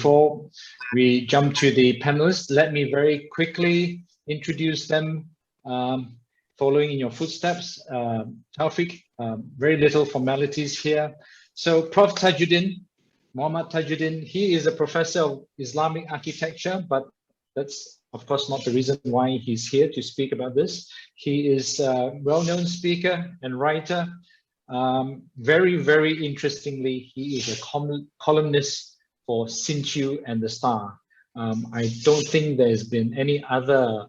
before we jump to the panelists, let me very quickly introduce them, following in your footsteps. Tawfik, very little formalities here. So Prof. Tajuddin, Mohd Tajuddin, he is a professor of Islamic architecture, but that's of course not the reason why he's here to speak about this. He is a well-known speaker and writer. Very, very interestingly, he is a columnist for Sinchu and The Star. I don't think there's been any other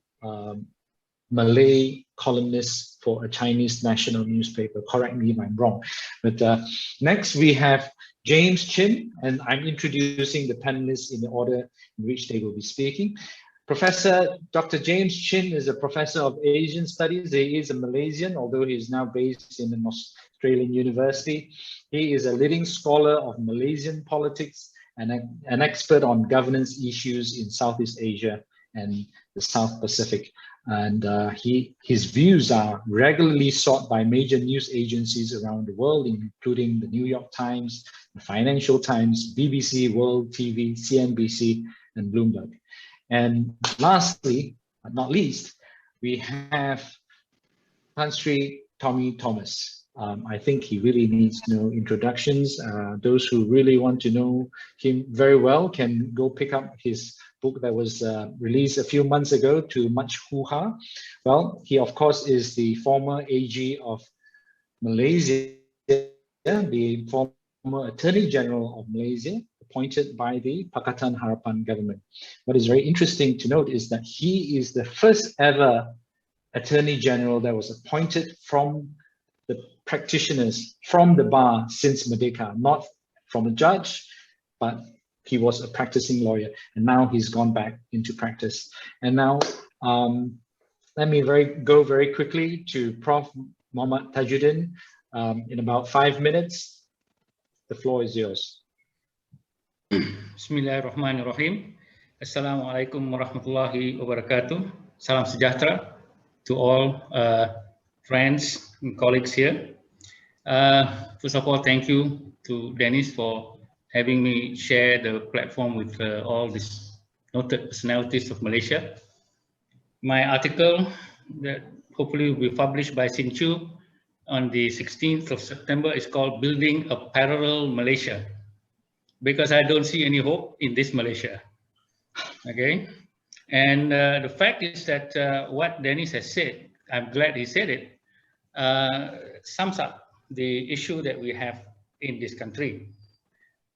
Malay columnist for a Chinese national newspaper. Correct me if I'm wrong. But next we have James Chin, and I'm introducing the panelists in the order in which they will be speaking. Professor Dr. James Chin is a professor of Asian Studies. He is a Malaysian, although he is now based in an Australian university. He is a leading scholar of Malaysian politics and an expert on governance issues in Southeast Asia and the South Pacific. And his views are regularly sought by major news agencies around the world, including the New York Times, the Financial Times, BBC, World TV, CNBC, and Bloomberg. And lastly, but not least, we have Tan Sri Tommy Thomas. I think he really needs no introductions. Those who really want to know him very well can go pick up his book that was released a few months ago to much hoo-ha. Well, he of course is the former AG of Malaysia, the former Attorney General of Malaysia, appointed by the Pakatan Harapan government. What is very interesting to note is that he is the first ever Attorney General that was appointed from the practitioners, from the bar since Merdeka, not from a judge, but he was a practicing lawyer, and now he's gone back into practice. And now, let me go very quickly to Prof. Mohd Tajuddin in about 5 minutes. The floor is yours. Bismillahirrahmanirrahim. Assalamualaikum warahmatullahi wabarakatuh. Salam sejahtera to all friends and colleagues here. First of all, thank you to Dennis for having me share the platform with all these noted personalities of Malaysia. My article that hopefully will be published by Sinchu on the 16th of September is called Building a Parallel Malaysia, because I don't see any hope in this Malaysia. Okay, and the fact is that what Dennis has said, I'm glad he said it, sums up the issue that we have in this country.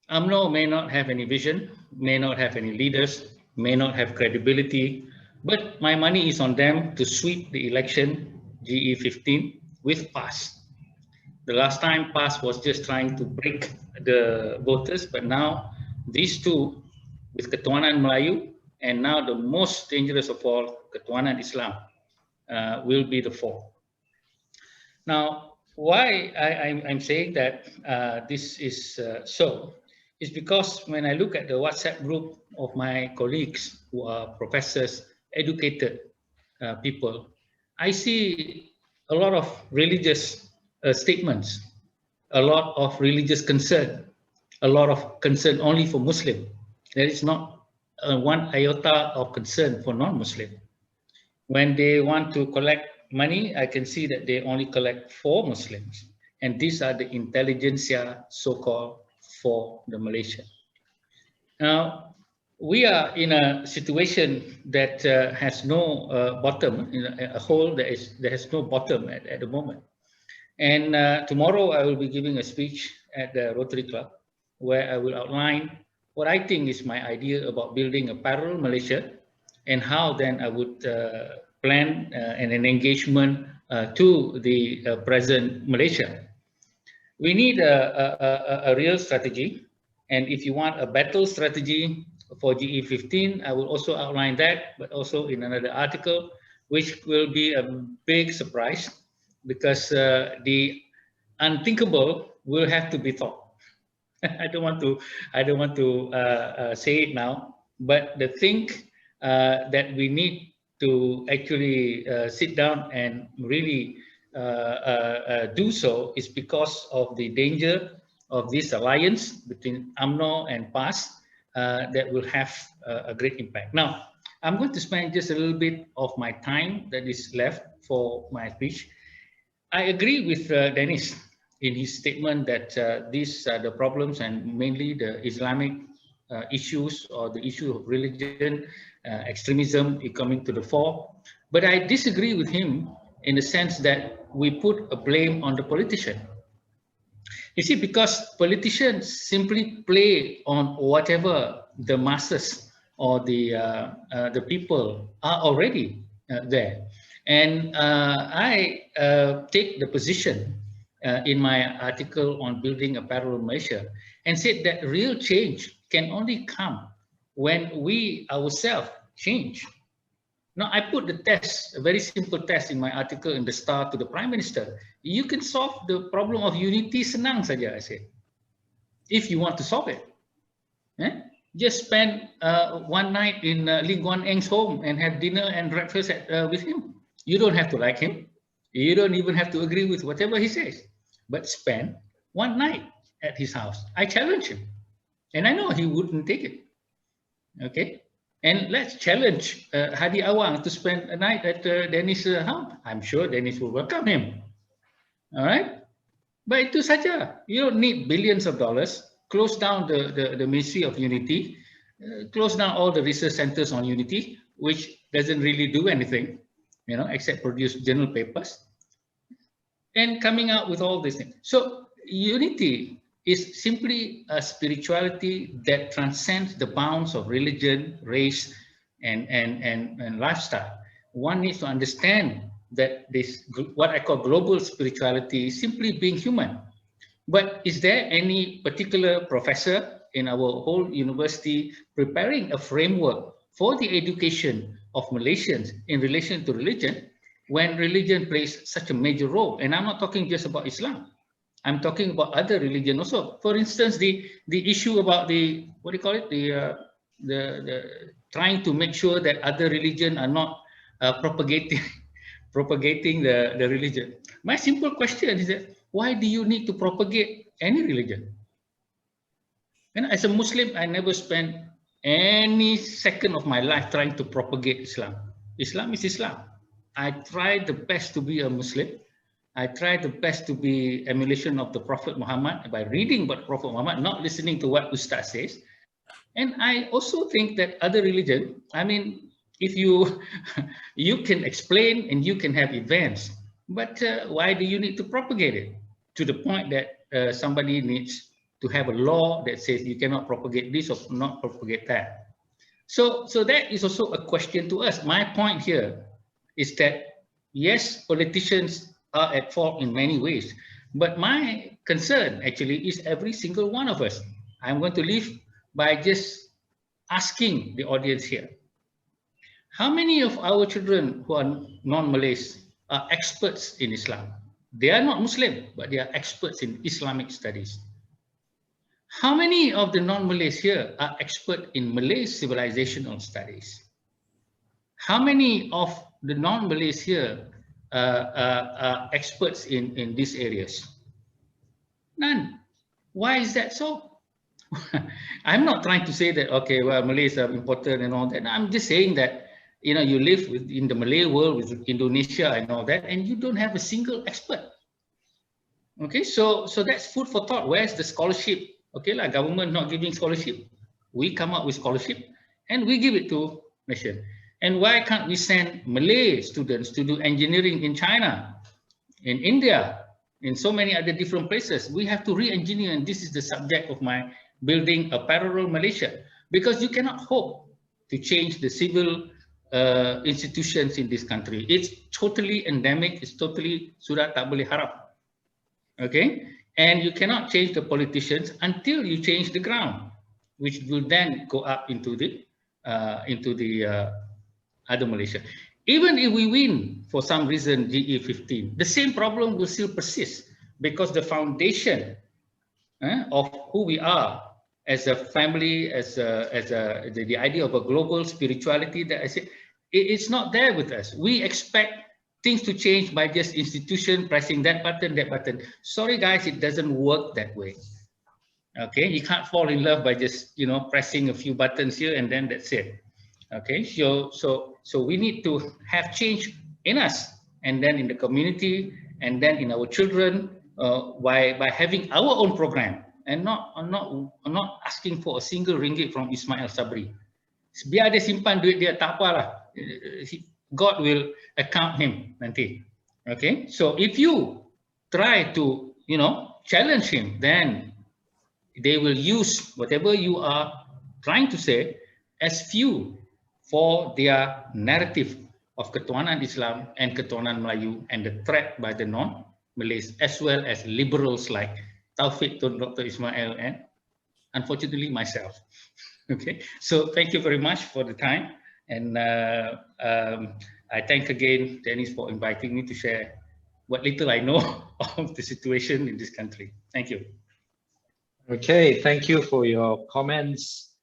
Umno may not have any vision, may not have any leaders, may not have credibility, but my money is on them to sweep the election GE15 with PAS. The last time PAS was just trying to break the voters, but now these two with Ketuanan Melayu, and now the most dangerous of all, Ketuanan Islam, will be the four. Now, why I'm saying that this is so is because when I look at the WhatsApp group of my colleagues who are professors, educated people, I see a lot of religious statements, a lot of religious concern, a lot of concern only for Muslim. There is not one iota of concern for non-Muslim. When they want to collect money, I can see that they only collect for Muslims. And these are the intelligentsia, so-called, for the Malaysia. Now, we are in a situation that has no bottom, in a hole that has no bottom at the moment. And tomorrow I will be giving a speech at the Rotary Club where I will outline what I think is my idea about building a parallel Malaysia and how then I would plan an engagement to the present Malaysia. We need a real strategy, and if you want a battle strategy for GE15, I will also outline that, but also in another article, which will be a big surprise because the unthinkable will have to be thought. I don't want to say it now, but the thing that we need to actually sit down and really do so is because of the danger of this alliance between UMNO and PAS, that will have a great impact. Now, I'm going to spend just a little bit of my time that is left for my speech. I agree with Dennis in his statement that these are the problems, and mainly the Islamic issues or the issue of religion, extremism is coming to the fore. But I disagree with him in the sense that we put a blame on the politician. You see, because politicians simply play on whatever the masses or the people are already there. And I take the position in my article on building a parallel Malaysia and said that real change can only come when we ourselves change. Now, I put the test, a very simple test in my article in the Star to the Prime Minister. You can solve the problem of unity senang saja, I said, if you want to solve it. Just spend one night in Lee Kuan Yew's home and have dinner and breakfast with him. You don't have to like him. You don't even have to agree with whatever he says. But spend one night at his house. I challenge him. And I know he wouldn't take it. Okay? And let's challenge Hadi Awang to spend a night at Dennis' house. I'm sure Dennis will welcome him. All right? But itu saja. You don't need billions of dollars. Close down the Ministry of Unity. Close down all the research centers on unity, which doesn't really do anything, you know, except produce journal papers. And coming out with all these things. So unity is simply a spirituality that transcends the bounds of religion, race, and lifestyle. One needs to understand that this, what I call global spirituality, is simply being human. But is there any particular professor in our whole university preparing a framework for the education of Malaysians in relation to religion, when religion plays such a major role? And I'm not talking just about Islam. I'm talking about other religion also. For instance, the issue about the, what do you call it? The trying to make sure that other religion are not propagating the religion. My simple question is that, why do you need to propagate any religion? And as a Muslim, I never spent any second of my life trying to propagate Islam. Islam is Islam. I tried the best to be a Muslim. I tried the best to be emulation of the Prophet Muhammad by reading about Prophet Muhammad, not listening to what Ustaz says. And I also think that other religion, I mean, if you you can explain and you can have events, but why do you need to propagate it to the point that somebody needs to have a law that says you cannot propagate this or not propagate that? So that is also a question to us. My point here is that, yes, politicians are at fault in many ways, but my concern actually is every single one of us. I'm going to leave by just asking the audience here, how many of our children who are non-Malays are experts in Islam? They are not Muslim, but they are experts in Islamic studies. How many of the non-Malays here are expert in Malay civilizational studies? How many of the non-Malays here are experts in these areas? None. Why is that so? I'm not trying to say that, okay, well, Malays are important and all that. I'm just saying that, you know, you live in the Malay world with Indonesia and all that, and you don't have a single expert. Okay, so that's food for thought. Where's the scholarship? Okay, like government not giving scholarship. We come up with scholarship and we give it to nation. And why can't we send Malay students to do engineering in China, in India, in so many other different places? We have to re-engineer, and this is the subject of my building a parallel Malaysia, because you cannot hope to change the civil institutions in this country. It's totally endemic. It's totally sudah tak boleh harap. Okay, and you cannot change the politicians until you change the ground, which will then go up into the other Malaysia. Even if we win for some reason GE15, the same problem will still persist, because the foundation of who we are as a family, as the idea of a global spirituality that I said, it's not there with us. We expect things to change by just institution pressing that button, that button. Sorry guys, it doesn't work that way. Okay, you can't fall in love by just, you know, pressing a few buttons here and then that's it. Okay, so we need to have change in us, and then in the community, and then in our children, by having our own program, and not asking for a single ringgit from Ismail Sabri. Biar dia simpan duit dia, tak apalah. God will account him nanti. Okay, so if you try to, you know, challenge him, then they will use whatever you are trying to say as fuel for their narrative of ketuhanan Islam and ketuhanan Melayu and the threat by the non-Malays, as well as liberals like Tawfik, Dr. Ismail, and unfortunately myself. Okay, so thank you very much for the time, and I thank again Dennis for inviting me to share what little I know of the situation in this country. Thank you. Okay, thank you for your comments,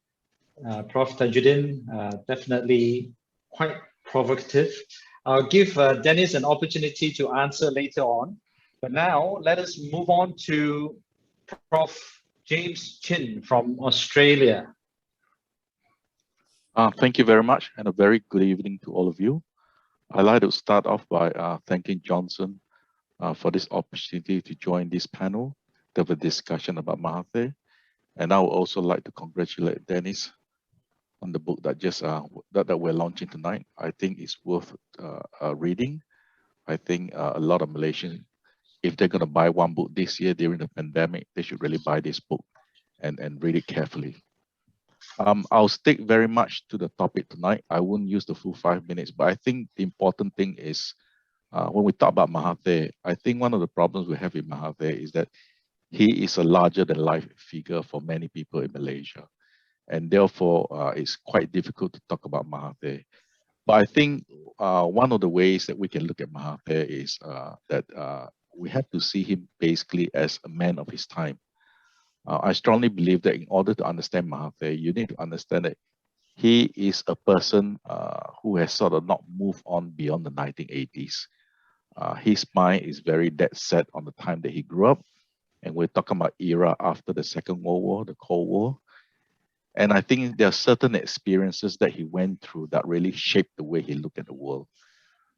Prof. Tajuddin. Definitely quite provocative. I'll give Dennis an opportunity to answer later on. But now let us move on to Prof. James Chin from Australia. Thank you very much, and a very good evening to all of you. I'd like to start off by thanking Jonson for this opportunity to join this panel to have a discussion about Mahathir. And I would also like to congratulate Dennis on the book that just that we're launching tonight. I think it's worth reading. I think a lot of Malaysians, if they're going to buy one book this year during the pandemic, they should really buy this book and read it carefully. I'll stick very much to the topic tonight. I won't use the full 5 minutes, but I think the important thing is when we talk about Mahathir, I think one of the problems we have with Mahathir is that he is a larger than life figure for many people in Malaysia. And therefore, it's quite difficult to talk about Mahathir. But I think one of the ways that we can look at Mahathir is that we have to see him basically as a man of his time. I strongly believe that in order to understand Mahathir, you need to understand that he is a person who has sort of not moved on beyond the 1980s. His mind is very dead set on the time that he grew up. And we're talking about era after the Second World War, the Cold War. And I think there are certain experiences that he went through that really shaped the way he looked at the world.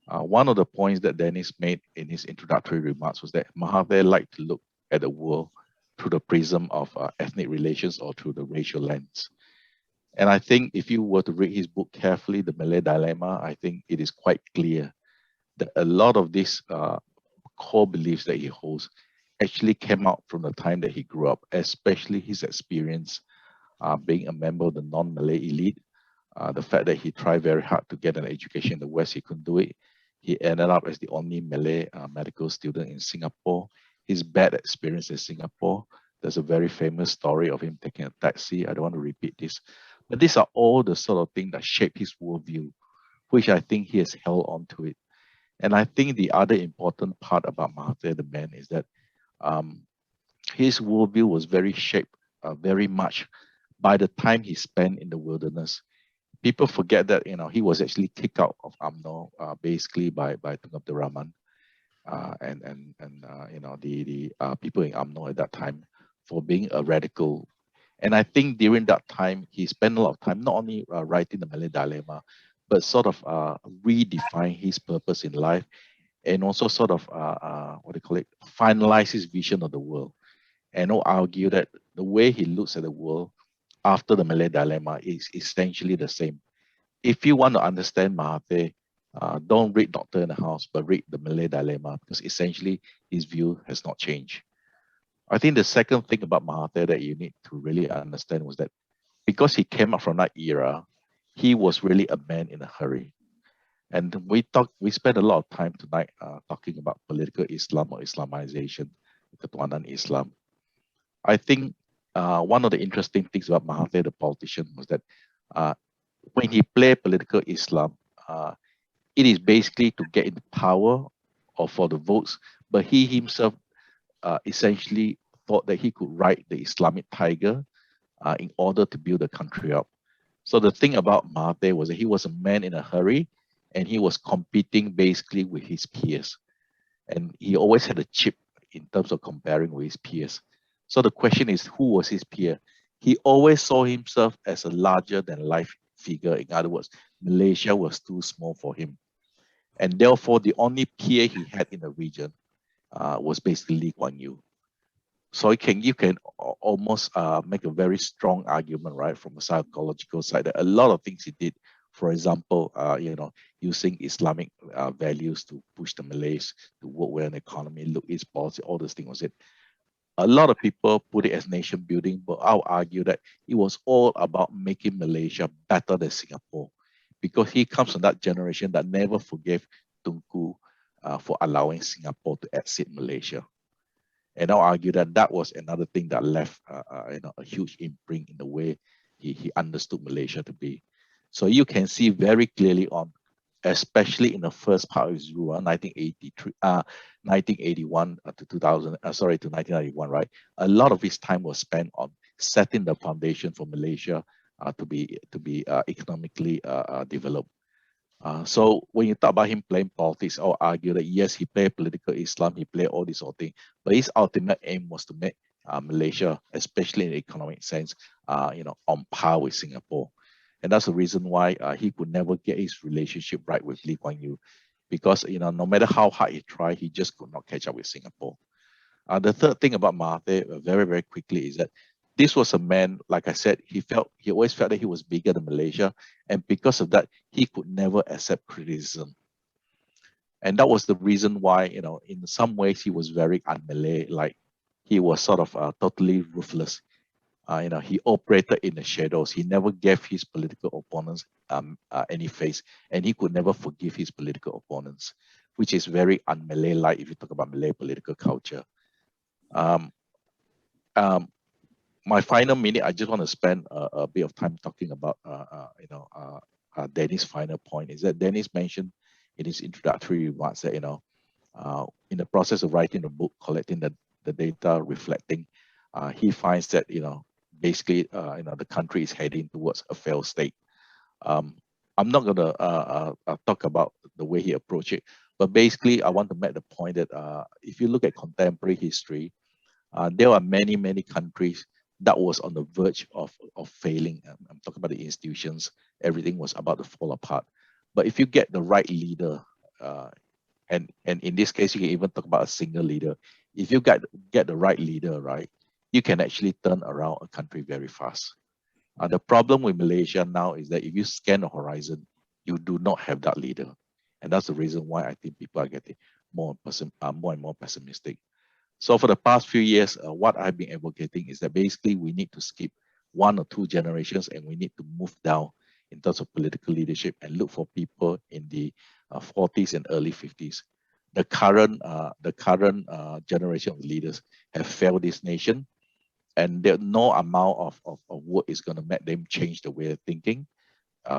One of the points that Dennis made in his introductory remarks was that Mahathir liked to look at the world through the prism of ethnic relations or through the racial lens. And I think if you were to read his book carefully, The Malay Dilemma, I think it is quite clear that a lot of these core beliefs that he holds actually came out from the time that he grew up, especially his experience being a member of the non-Malay elite. The fact that he tried very hard to get an education in the West, he couldn't do it. He ended up as the only Malay medical student in Singapore. His bad experience in Singapore. There's a very famous story of him taking a taxi. I don't want to repeat this. But these are all the sort of things that shape his worldview, which I think he has held on to it. And I think the other important part about Mahathir, the man, is that his worldview was very shaped very much by the time he spent in the wilderness. People forget that he was actually kicked out of Umno basically by Tun Abdul Rahman and the people in Umno at that time for being a radical. And I think during that time he spent a lot of time not only writing the Malay Dilemma, but sort of redefine his purpose in life, and also sort of finalize his vision of the world, and argue that the way he looks at the world after the Malay Dilemma is essentially the same. If you want to understand Mahathir, don't read Doctor in the House, but read the Malay Dilemma, because essentially his view has not changed. I think the second thing about Mahathir that you need to really understand was that because he came up from that era, he was really a man in a hurry. And we spent a lot of time tonight talking about political Islam or Islamization, Ketuhanan Islam. I think one of the interesting things about Mahathir, the politician, was that when he played political Islam, it is basically to get into power or for the votes, but he himself essentially thought that he could ride the Islamic tiger in order to build the country up. So the thing about Mahathir was that he was a man in a hurry, and he was competing basically with his peers. And he always had a chip in terms of comparing with his peers. So the question is, who was his peer? He always saw himself as a larger than life figure. In other words, Malaysia was too small for him. And therefore, the only peer he had in the region was basically Lee Kuan Yew. So you can almost make a very strong argument, right, from a psychological side, that a lot of things he did, for example, using Islamic values to push the Malays to work well in the economy, look its policy, all those things was it. A lot of people put it as nation building, but I'll argue that it was all about making Malaysia better than Singapore, because he comes from that generation that never forgave Tunku for allowing Singapore to exit Malaysia. And I'll argue that that was another thing that left a huge imprint in the way he understood Malaysia to be. So you can see very clearly on, especially in the first part of his rule, 1981 to 1991, right? A lot of his time was spent on setting the foundation for Malaysia to be economically developed. So when you talk about him playing politics, I'll argue that yes, he played political Islam, he played all these sort of things, but his ultimate aim was to make Malaysia, especially in the economic sense, on par with Singapore. And that's the reason why he could never get his relationship right with Lee Kuan Yew, because no matter how hard he tried, he just could not catch up with Singapore. The third thing about Mahathir, very, very quickly, is that this was a man, like I said, he always felt that he was bigger than Malaysia, and because of that, he could never accept criticism. And that was the reason why, in some ways, he was very un-Malay, like he was sort of totally ruthless. He operated in the shadows. He never gave his political opponents any face, and he could never forgive his political opponents, which is very un-Malay-like if you talk about Malay political culture. My final minute, I just want to spend a bit of time talking about, Dennis' final point, is that Dennis mentioned in his introductory remarks that, in the process of writing the book, collecting the data, reflecting, he finds that, basically, the country is heading towards a failed state. I'm not going to talk about the way he approached it, but basically, I want to make the point that if you look at contemporary history, there are many, many countries that was on the verge of failing. I'm talking about the institutions. Everything was about to fall apart. But if you get the right leader, and in this case, you can even talk about a single leader. If you get the right leader, right, you can actually turn around a country very fast. The problem with Malaysia now is that if you scan the horizon, you do not have that leader. And that's the reason why I think people are getting more and more pessimistic. So for the past few years, what I've been advocating is that basically we need to skip 1 or 2 generations, and we need to move down in terms of political leadership and look for people in the 40s and early 50s. The current generation of leaders have failed this nation, and there no amount of work is going to make them change the way of thinking.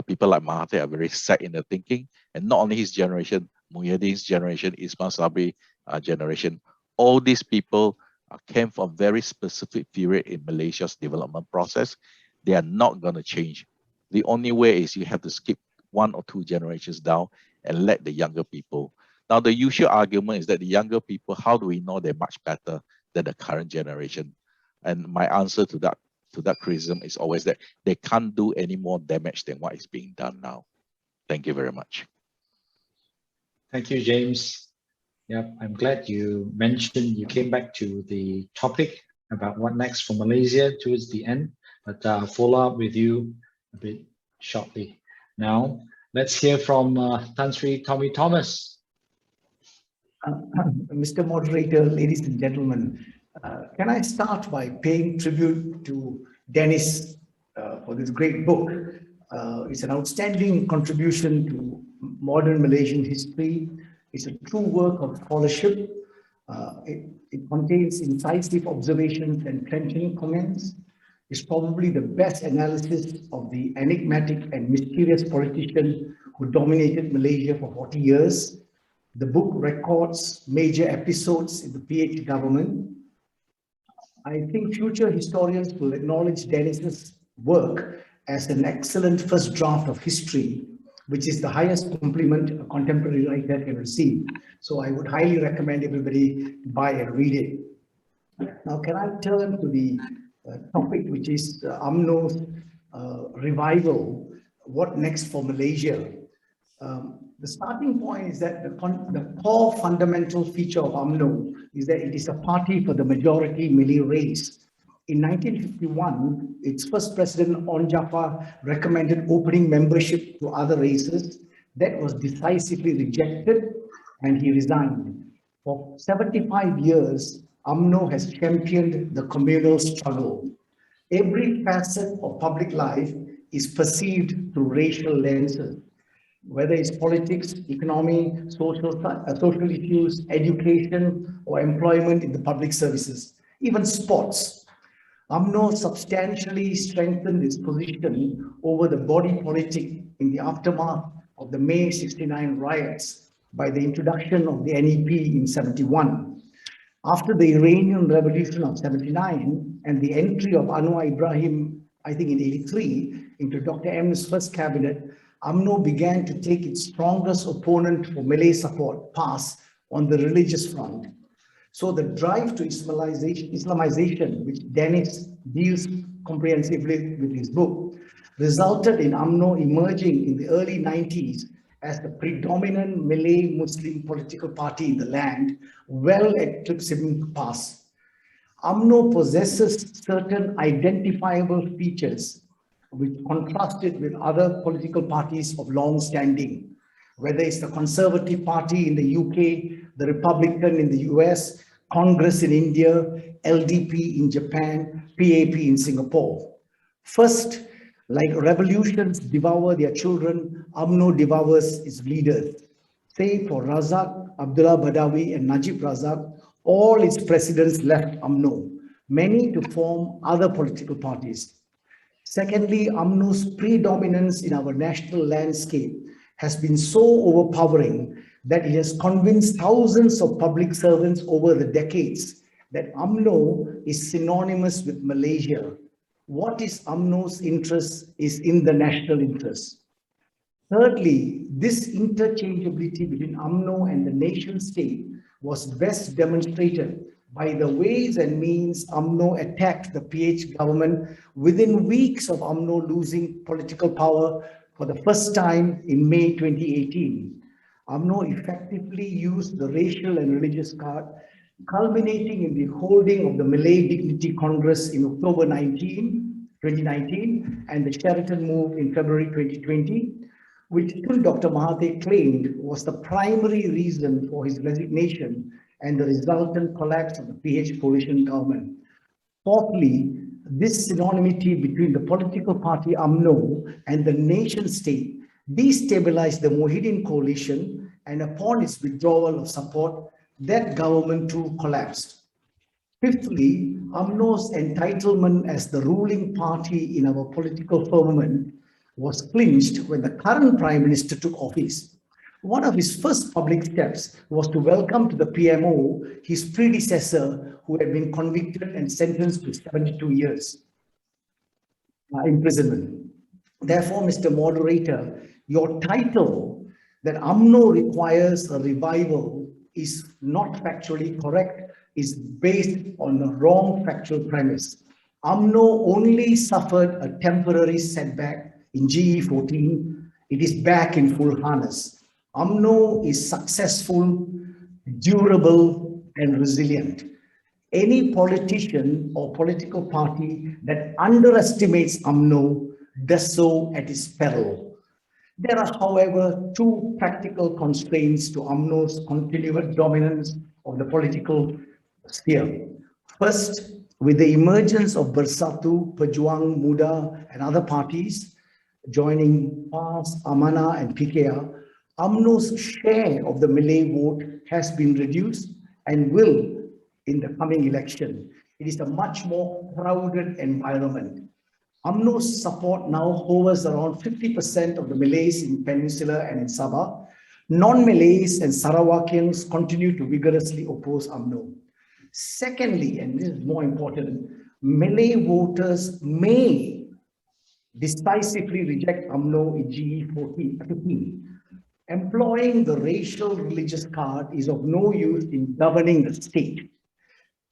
People like Mahathir are very set in their thinking, and not only his generation, Muhyiddin's generation, Ismail Sabri generation, all these people came from a very specific period in Malaysia's development process. They are not going to change. The only way is you have to skip 1 or 2 generations down and let the younger people. Now, the usual argument is that the younger people, how do we know they're much better than the current generation? And my answer to that criticism is always that they can't do any more damage than what is being done now. Thank you very much. Thank you, James. Yep, I'm glad you came back to the topic about what next for Malaysia towards the end, but I'll follow up with you a bit shortly. Now, let's hear from Tan Sri Tommy Thomas. Mr. Moderator, ladies and gentlemen, can I start by paying tribute to Dennis for this great book? It's an outstanding contribution to modern Malaysian history. It's a true work of scholarship. It contains incisive observations and trenchant comments. It's probably the best analysis of the enigmatic and mysterious politician who dominated Malaysia for 40 years. The book records major episodes in the PH government. I think future historians will acknowledge Dennis's work as an excellent first draft of history, which is the highest compliment a contemporary writer can receive. So I would highly recommend everybody buy and read it. Now, can I turn to the topic, which is UMNO's revival? What next for Malaysia? The starting point is that the core fundamental feature of UMNO is that it is a party for the majority Malay race. In 1951, its first president, On Jaafar, recommended opening membership to other races. That was decisively rejected, and he resigned. For 75 years, UMNO has championed the communal struggle. Every facet of public life is perceived through racial lenses, whether it's politics, economy, social issues, education, or employment in the public services, even sports. UMNO substantially strengthened its position over the body politic in the aftermath of the May 69 riots by the introduction of the NEP in 71. After the Iranian Revolution of 79 and the entry of Anwar Ibrahim, I think in 83, into Dr. M's first cabinet, UMNO began to take its strongest opponent for Malay support, PAS, on the religious front. So the drive to Islamization, which Dennis deals comprehensively with his book, resulted in UMNO emerging in the early 90s as the predominant Malay Muslim political party in the land, well eclipsing PAS. UMNO possesses certain identifiable features which contrasted with other political parties of long standing, whether it's the Conservative Party in the UK, the Republican in the US, Congress in India, LDP in Japan, PAP in Singapore. First, like revolutions devour their children, UMNO devours its leaders. Say for Razak, Abdullah Badawi, and Najib Razak, all its presidents left UMNO, many to form other political parties. Secondly, UMNO's predominance in our national landscape has been so overpowering that it has convinced thousands of public servants over the decades that UMNO is synonymous with Malaysia. What is UMNO's interest is in the national interest. Thirdly, this interchangeability between UMNO and the nation state was best demonstrated by the ways and means UMNO attacked the PH government within weeks of UMNO losing political power for the first time in May 2018. UMNO effectively used the racial and religious card, culminating in the holding of the Malay Dignity Congress in October 2019, and the Sheraton move in February 2020, which Dr. Mahathir claimed was the primary reason for his resignation and the resultant collapse of the PH coalition government. Fourthly, this synonymity between the political party UMNO and the nation state destabilized the Mohideen coalition, and upon its withdrawal of support, that government too collapsed. Fifthly, UMNO's entitlement as the ruling party in our political firmament was clinched when the current Prime Minister took office. One of his first public steps was to welcome to the PMO his predecessor, who had been convicted and sentenced to 72 years imprisonment. Therefore, Mr. Moderator, your title that UMNO requires a revival is not factually correct, is based on a wrong factual premise. UMNO only suffered a temporary setback in GE14. It is back in full harness. UMNO is successful, durable, and resilient. Any politician or political party that underestimates UMNO does so at its peril. There are, however, two practical constraints to UMNO's continued dominance of the political sphere. First, with the emergence of Bersatu, Pejuang Muda, and other parties joining PAS, Amanah, and PKR, UMNO's share of the Malay vote has been reduced and will in the coming election. It is a much more crowded environment. UMNO's support now hovers around 50% of the Malays in Peninsula and in Sabah. Non-Malays and Sarawakians continue to vigorously oppose UMNO. Secondly, and this is more important, Malay voters may decisively reject UMNO in GE15. Employing the racial religious card is of no use in governing the state.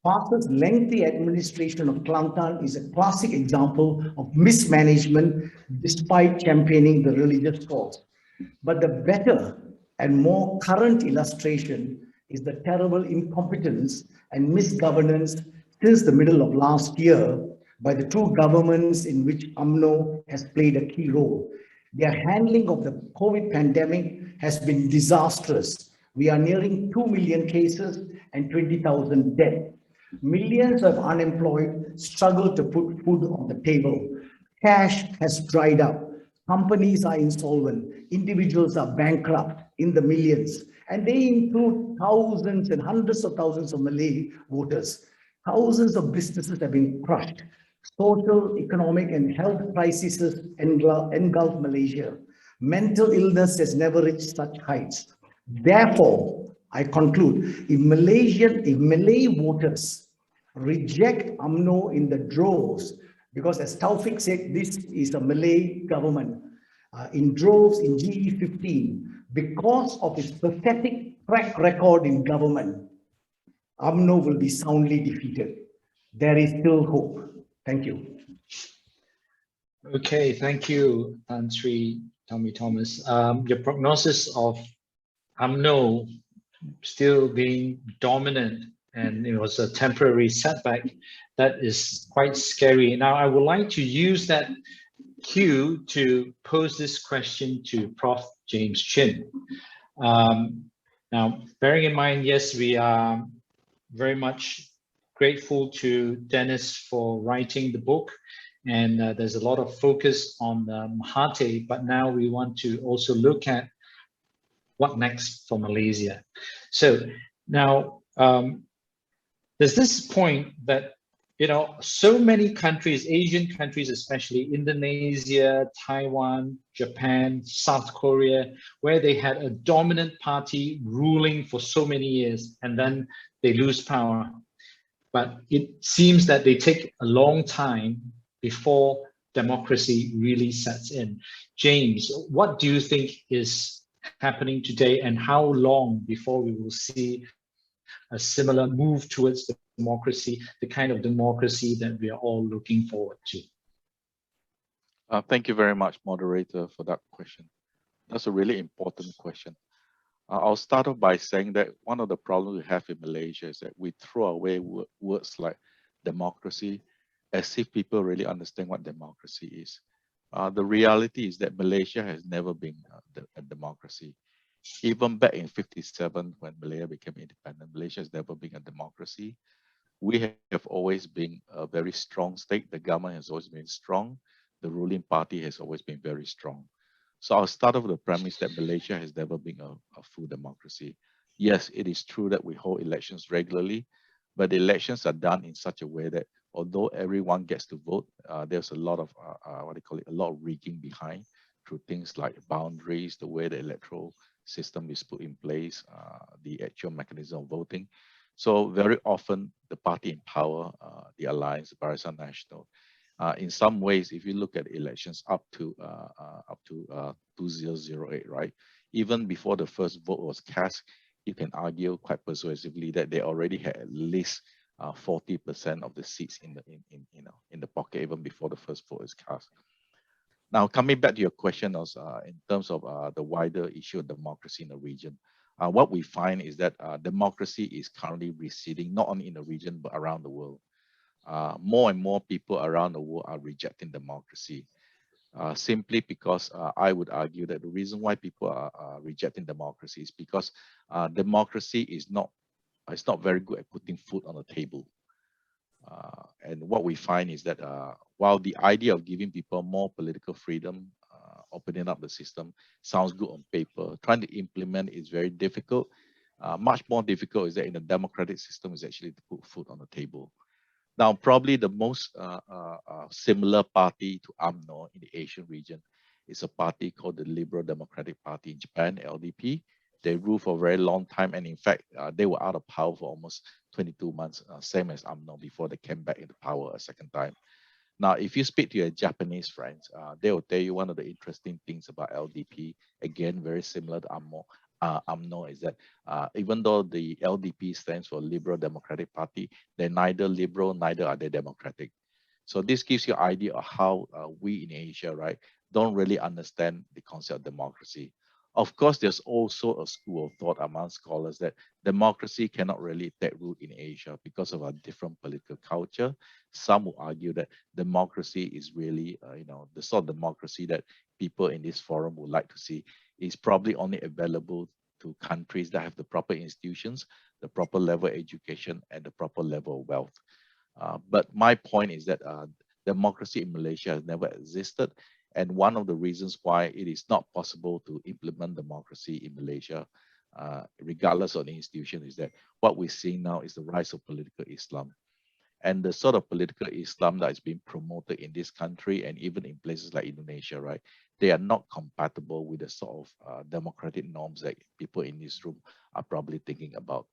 PAS's lengthy administration of Kelantan is a classic example of mismanagement despite championing the religious cause. But the better and more current illustration is the terrible incompetence and misgovernance since the middle of last year by the two governments in which Umno has played a key role. Their handling of the COVID pandemic has been disastrous. We are nearing 2 million cases and 20,000 dead. Millions of unemployed struggle to put food on the table. Cash has dried up. Companies are insolvent. Individuals are bankrupt in the millions. And they include thousands and hundreds of thousands of Malay voters. Thousands of businesses have been crushed. Social, economic, and health crises engulf Malaysia. Mental illness has never reached such heights. Therefore, I conclude, if Malay voters reject UMNO in the droves, because as Tawfik said, this is a Malay government, in droves in GE15, because of its pathetic track record in government, UMNO will be soundly defeated. There is still hope. Thank you. Okay, thank you, Tan Sri Tommy Thomas. Your prognosis of UMNO still being dominant and it was a temporary setback, that is quite scary. Now, I would like to use that cue to pose this question to Prof. James Chin. Now, bearing in mind, yes, we are very much grateful to Dennis for writing the book, and there's a lot of focus on Mahathir, but now we want to also look at what next for Malaysia. So now there's this point that, you know, so many countries, Asian countries, especially Indonesia, Taiwan, Japan, South Korea, where they had a dominant party ruling for so many years and then they lose power. But it seems that they take a long time before democracy really sets in. James, what do you think is happening today, and how long before we will see a similar move towards democracy, the kind of democracy that we are all looking forward to? Thank you very much, Moderator, for that question. That's a really important question. I'll start off by saying that one of the problems we have in Malaysia is that we throw away words like democracy as if people really understand what democracy is. The reality is that Malaysia has never been a democracy. Even back in '57, when Malaysia became independent, Malaysia has never been a democracy. We have always been a very strong state. The government has always been strong. The ruling party has always been very strong. So I'll start off with the premise that Malaysia has never been a full democracy. Yes, it is true that we hold elections regularly, but the elections are done in such a way that although everyone gets to vote, there's a lot of, a lot of rigging behind through things like boundaries, the way the electoral system is put in place, the actual mechanism of voting. So very often the party in power, the alliance, Barisan Nasional, in some ways, if you look at elections up to 2008, right? Even before the first vote was cast, you can argue quite persuasively that they already had at least 40% of the seats in the pocket even before the first vote is cast. Now, coming back to your question, in terms of the wider issue of democracy in the region, what we find is that democracy is currently receding, not only in the region, but around the world. More and more people around the world are rejecting democracy, simply because I would argue that the reason why people are rejecting democracy is because democracy is not very good at putting food on the table. And what we find is that while the idea of giving people more political freedom, opening up the system sounds good on paper, trying to implement is very difficult. Much more difficult is that in a democratic system is actually to put food on the table. Now, probably the most similar party to UMNO in the Asian region is a party called the Liberal Democratic Party in Japan, LDP. They ruled for a very long time, and in fact, they were out of power for almost 22 months, same as UMNO, before they came back into power a second time. Now, if you speak to your Japanese friends, they will tell you one of the interesting things about LDP, again, very similar to Umno is that even though the LDP stands for Liberal Democratic Party, they're neither liberal, neither are they democratic. So this gives you an idea of how we in Asia, right, don't really understand the concept of democracy. Of course, there's also a school of thought among scholars that democracy cannot really take root in Asia because of our different political culture. Some will argue that democracy is really, the sort of democracy that people in this forum would like to see is probably only available to countries that have the proper institutions, the proper level of education, and the proper level of wealth. But my point is that democracy in Malaysia has never existed. And one of the reasons why it is not possible to implement democracy in Malaysia, regardless of the institution, is that what we're seeing now is the rise of political Islam. And the sort of political Islam that is being promoted in this country and even in places like Indonesia, right, they are not compatible with the sort of democratic norms that people in this room are probably thinking about.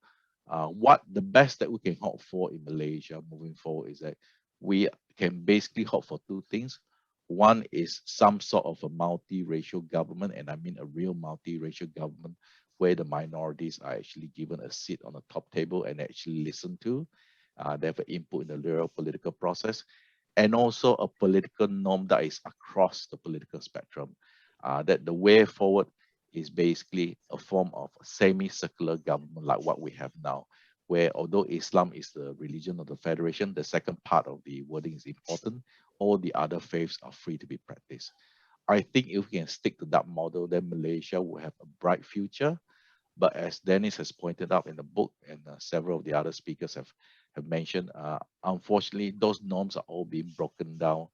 What the best that we can hope for in Malaysia moving forward is that we can basically hope for two things. One is some sort of a multi-racial government, and I mean a real multi-racial government where the minorities are actually given a seat on the top table and actually listened to. They have an input in the real political process, and also a political norm that is across the political spectrum. That the way forward is basically a form of semi-circular government like what we have now, where although Islam is the religion of the federation, the second part of the wording is important. All the other faiths are free to be practiced. I think if we can stick to that model, then Malaysia will have a bright future. But as Dennis has pointed out in the book, and several of the other speakers have mentioned, unfortunately, those norms are all being broken down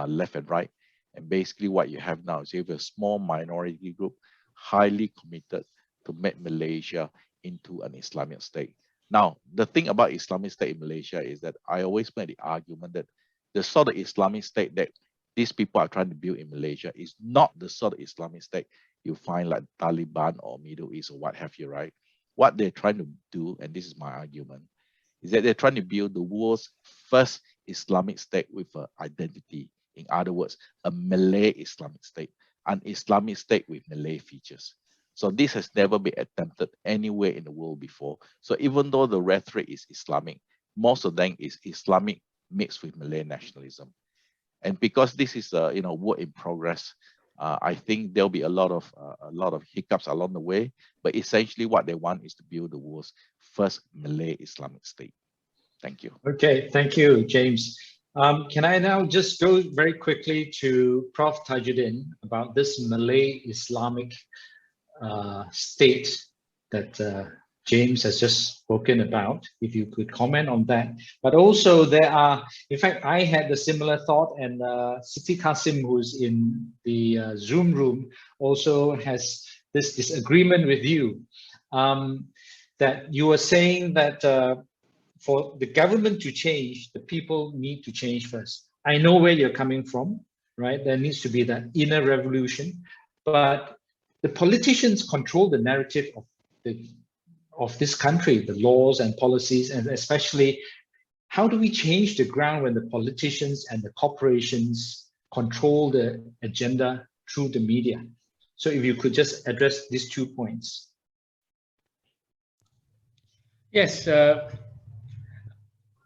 left and right. And basically what you have now is you have a small minority group highly committed to make Malaysia into an Islamic state. Now, the thing about Islamic state in Malaysia is that I always make the argument that the sort of Islamic state that these people are trying to build in Malaysia is not the sort of Islamic state you find like Taliban or Middle East or what have you, right? What they're trying to do, and this is my argument, is that they're trying to build the world's first Islamic state with an identity. In other words, a Malay Islamic state, an Islamic state with Malay features. So this has never been attempted anywhere in the world before. So even though the rhetoric is Islamic, most of them is Islamic mixed with Malay nationalism. And because this is a work in progress, I think there'll be a lot of hiccups along the way. But essentially, what they want is to build the world's first Malay Islamic state. Thank you. Okay, thank you, James. Can I now just go very quickly to Prof. Tajuddin about this Malay Islamic state that James has just spoken about, if you could comment on that. But also there are, in fact, I had a similar thought, and Siti Kasim, who's in the Zoom room, also has this disagreement with you, that you were saying that for the government to change, the people need to change first. I know where you're coming from, right? There needs to be that inner revolution, but the politicians control the narrative of this country, the laws and policies, and especially how do we change the ground when the politicians and the corporations control the agenda through the media? So if you could just address these 2 points. Yes,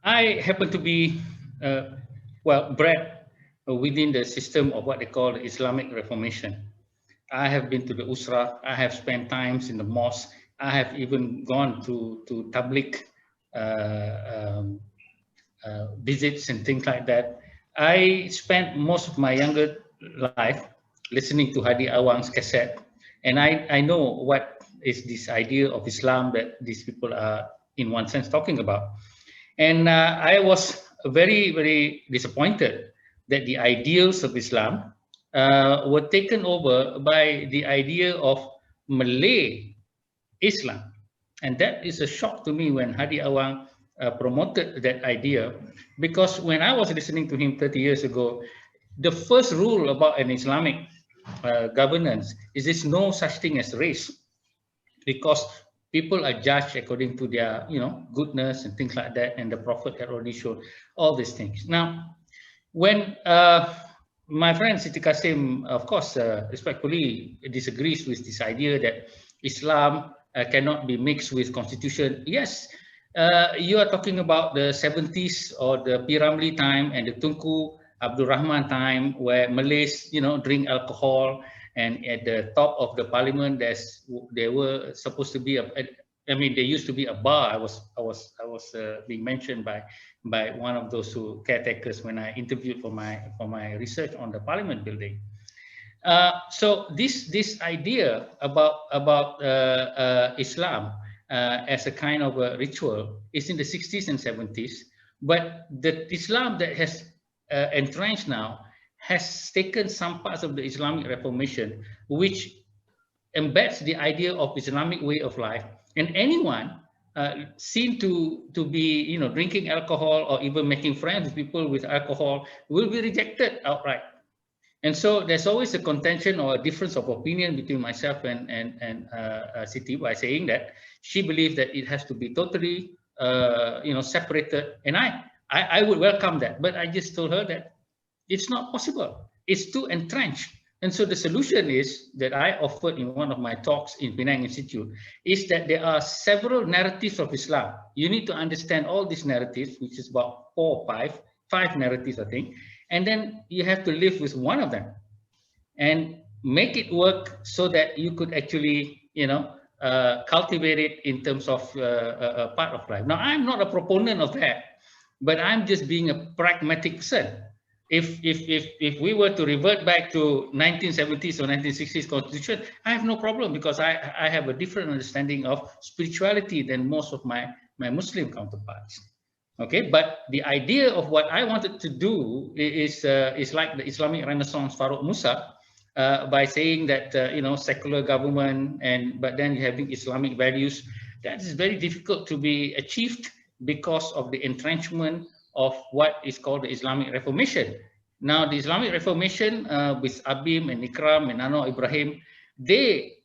I happen to be, bred within the system of what they call the Islamic Reformation. I have been to the Usra, I have spent times in the mosque, I have even gone to Tabligh visits and things like that. I spent most of my younger life listening to Hadi Awang's cassette, and I know what is this idea of Islam that these people are in one sense talking about. And I was very, very disappointed that the ideals of Islam were taken over by the idea of Malay Islam. And that is a shock to me when Hadi Awang promoted that idea, because when I was listening to him 30 years ago, the first rule about an Islamic governance is there's no such thing as race, because people are judged according to their, goodness and things like that. And the Prophet had already shown all these things. Now, when my friend Siti Kasim, of course, respectfully disagrees with this idea that Islam cannot be mixed with constitution. Yes, you are talking about the 70s or the P. Ramlee time and the Tunku Abdul Rahman time, where Malays, drink alcohol, and at the top of the parliament, there were supposed to be there used to be a bar. I was being mentioned by one of those caretakers when I interviewed for my research on the parliament building. So this idea about Islam as a kind of a ritual is in the 60s and 70s, but the Islam that has entrenched now has taken some parts of the Islamic Reformation, which embeds the idea of Islamic way of life, and anyone seen to be drinking alcohol or even making friends with people with alcohol will be rejected outright. And so there's always a contention or a difference of opinion between myself and Siti by saying that she believes that it has to be totally separated, and I would welcome that, but I just told her that it's not possible. It's too entrenched. And so the solution is that I offered in one of my talks in Penang Institute is that there are several narratives of Islam. You need to understand all these narratives, which is about 4 or 5 narratives, I think. And then you have to live with one of them and make it work so that you could actually, cultivate it in terms of a part of life. Now, I'm not a proponent of that, but I'm just being a pragmatic person. If we were to revert back to 1970s or 1960s constitution, I have no problem, because I have a different understanding of spirituality than most of my Muslim counterparts. Okay, but the idea of what I wanted to do is like the Islamic Renaissance Farooq Musa, by saying that secular government, but then you having Islamic values. That is very difficult to be achieved because of the entrenchment of what is called the Islamic Reformation. Now, the Islamic Reformation with Abim and Ikram and Anwar Ibrahim, they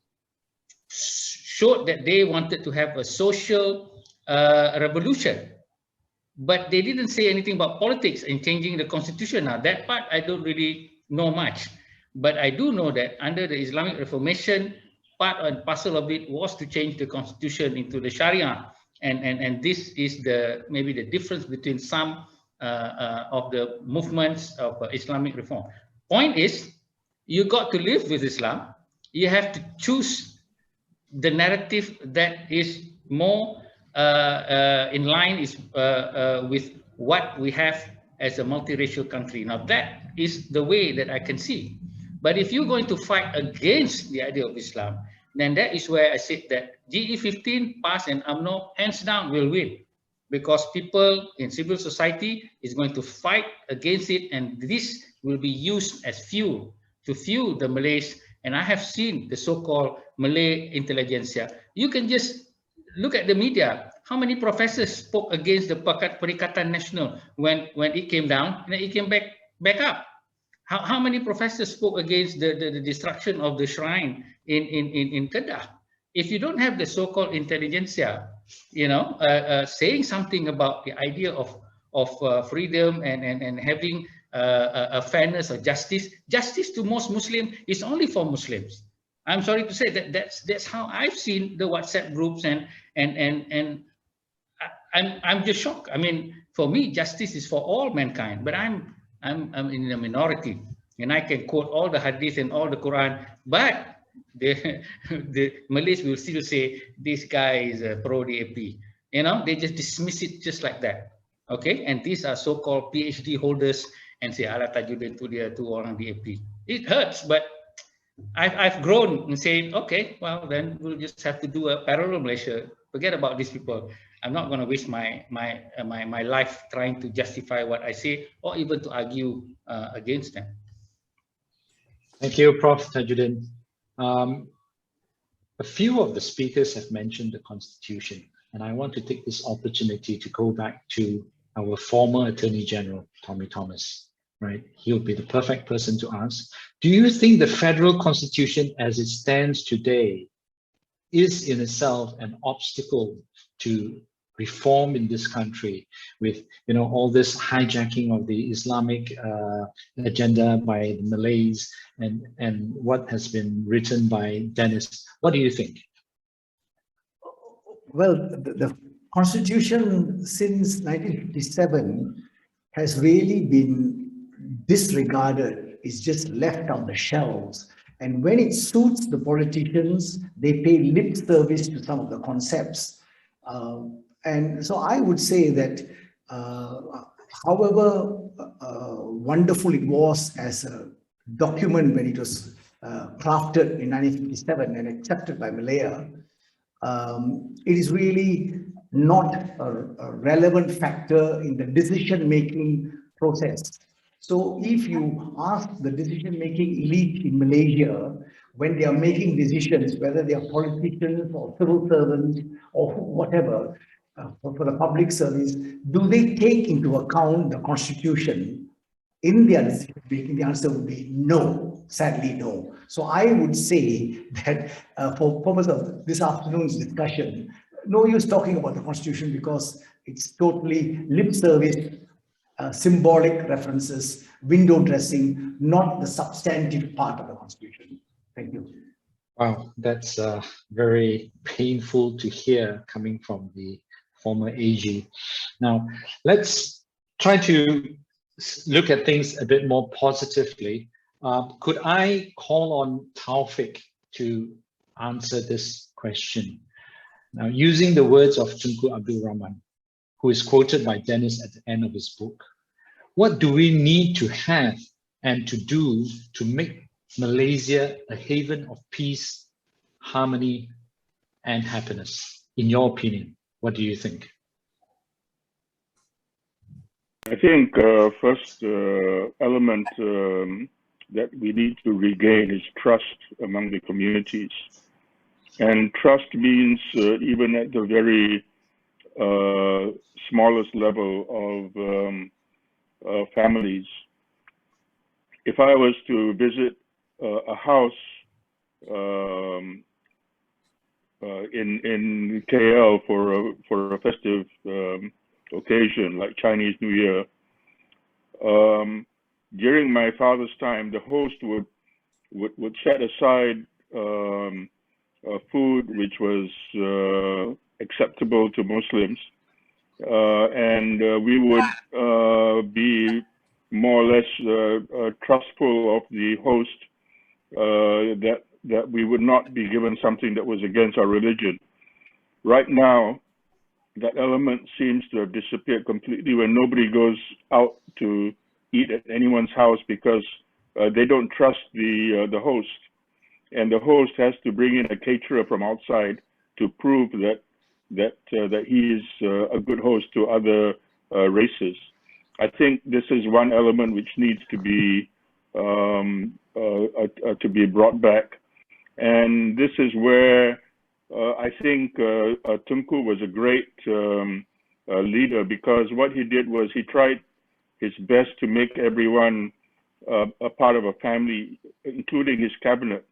showed that they wanted to have a social revolution, but they didn't say anything about politics and changing the constitution. Now, that part I don't really know much, but I do know that under the Islamic Reformation, part and parcel of it was to change the constitution into the Sharia. And this is maybe the difference between some of the movements of Islamic reform. Point is, you got to live with Islam. You have to choose the narrative that is more in line with what we have as a multiracial country. Now, that is the way that I can see. But if you're going to fight against the idea of Islam, then that is where I said that GE15, PAS and UMNO, hands down, will win, because people in civil society is going to fight against it, and this will be used as fuel to fuel the Malays. And I have seen the so-called Malay intelligentsia. You can just look at the media. How many professors spoke against the Perikatan Nasional when it came down, and then it came back up? How many professors spoke against the destruction of the shrine in Kedah? If you don't have the so-called intelligentsia, saying something about the idea of freedom and having a fairness or justice to most Muslims is only for Muslims. I'm sorry to say that's how I've seen the WhatsApp groups, and I'm just shocked. I mean, for me, justice is for all mankind, but I'm in the minority, and I can quote all the hadith and all the Quran, but the Malays will still say this guy is a pro-DAP. They just dismiss it just like that. Okay, and these are so-called PhD holders, and say Ala Tajuddin tu orang DAP. It hurts, but I've grown and said, okay, well then we'll just have to do a parallel Malaysia. Forget about these people. I'm not going to waste my life trying to justify what I say or even to argue against them. Thank you, Prof. Tajuddin. A few of the speakers have mentioned the Constitution, and I want to take this opportunity to go back to our former Attorney General, Tommy Thomas. Right? He'll be the perfect person to ask. Do you think the federal Constitution as it stands today is in itself an obstacle to reform in this country, with all this hijacking of the Islamic agenda by the Malays and what has been written by Dennis? What do you think? Well, the Constitution since 1957 has really been disregarded. It's just left on the shelves. And when it suits the politicians, they pay lip service to some of the concepts. And so I would say that however wonderful it was as a document when it was crafted in 1957 and accepted by Malaya, it is really not a relevant factor in the decision-making process. So if you ask the decision-making elite in Malaysia, when they are making decisions, whether they are politicians or civil servants or whatever, for the public service, do they take into account the Constitution in their decision making? The answer would be no, sadly no. So I would say that for purpose of this afternoon's discussion, no use talking about the Constitution because it's totally lip service, symbolic references, window dressing, not the substantive part of the Constitution. Thank you. Wow, that's very painful to hear coming from the former AG. Now, let's try to look at things a bit more positively. Could I call on Tawfik to answer this question? Now, using the words of Tunku Abdul Rahman, who is quoted by Dennis at the end of his book, what do we need to have and to do to make Malaysia a haven of peace, harmony, and happiness? In your opinion, what do you think? I think first element that we need to regain is trust among the communities. And trust means even at the very smallest level of families. If I was to visit a house in KL for a festive occasion like Chinese New Year, during my father's time, the host would set aside food which was acceptable to Muslims, and we would be more or less trustful of the host that we would not be given something that was against our religion. Right now, that element seems to have disappeared completely when nobody goes out to eat at anyone's house because they don't trust the host, and the host has to bring in a caterer from outside to prove that he is a good host to other races. I think this is one element which needs to be brought back, and this is where I think Tunku was a great leader, because what he did was he tried his best to make everyone a part of a family, including his cabinet.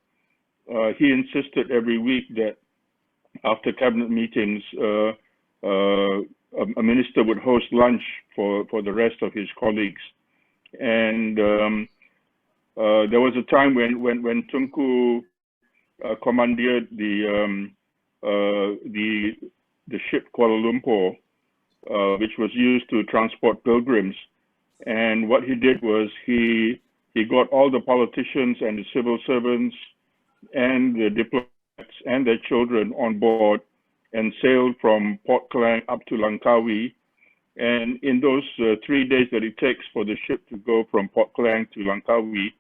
He insisted every week that after cabinet meetings, a minister would host lunch for the rest of his colleagues. And there was a time when Tunku commandeered the ship Kuala Lumpur, which was used to transport pilgrims. And what he did was he got all the politicians and the civil servants and the diplomats and their children on board and sailed from Port Klang up to Langkawi. And in those 3 days that it takes for the ship to go from Port Klang to Langkawi,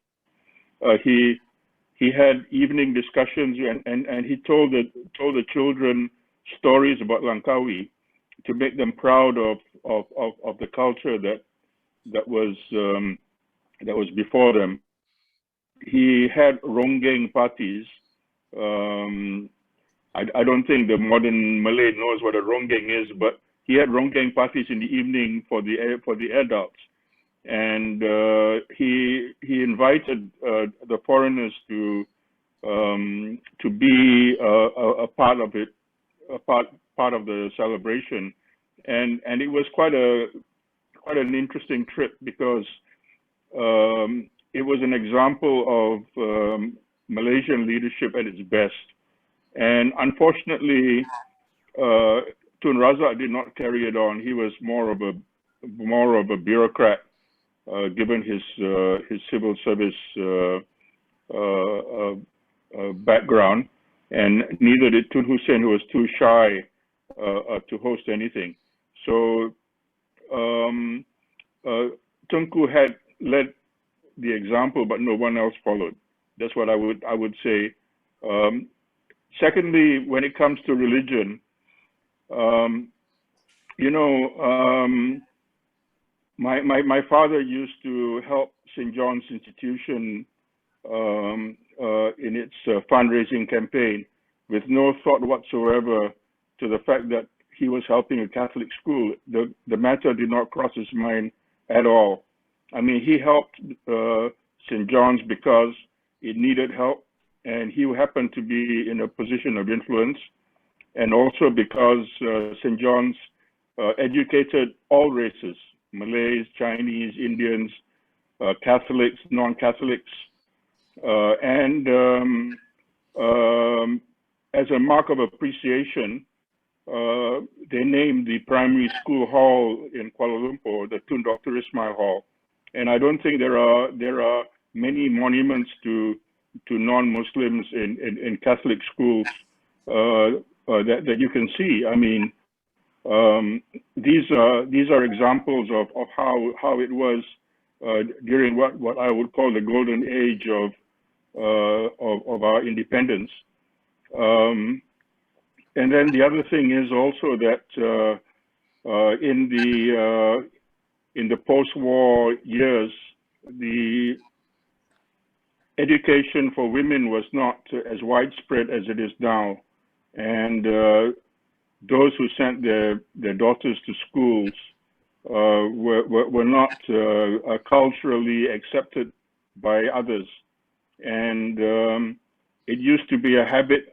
he had evening discussions, and he told the children stories about Langkawi to make them proud of the culture that was before them. He had ronggeng parties. I don't think the modern Malay knows what a ronggeng is, but he had ronggeng parties in the evening for the adults, and he invited the foreigners to be a part of it, a part of the celebration, and it was quite an interesting trip, because it was an example of Malaysian leadership at its best. And unfortunately, Tun Razak did not carry it on. He was more of a bureaucrat, given his civil service background, and neither did Tun Hussein, who was too shy to host anything. So Tunku had led the example, but no one else followed. That's what I would say. Secondly, when it comes to religion, you know, my father used to help St. John's Institution in its fundraising campaign, with no thought whatsoever to the fact that he was helping a Catholic school. The matter did not cross his mind at all. I mean, he helped St. John's because it needed help, and he happened to be in a position of influence, and also because St. John's educated all races, Malays, Chinese, Indians, Catholics, non-Catholics, and as a mark of appreciation, they named the primary school hall in Kuala Lumpur the Tun Dr. Ismail Hall. And I don't think there are many monuments to non-Muslims in Catholic schools that you can see. I mean, these are examples of how it was during what I would call the golden age of our independence. And then the other thing is also that in the post-war years, the education for women was not as widespread as it is now, and those who sent their daughters to schools were not culturally accepted by others, and it used to be a habit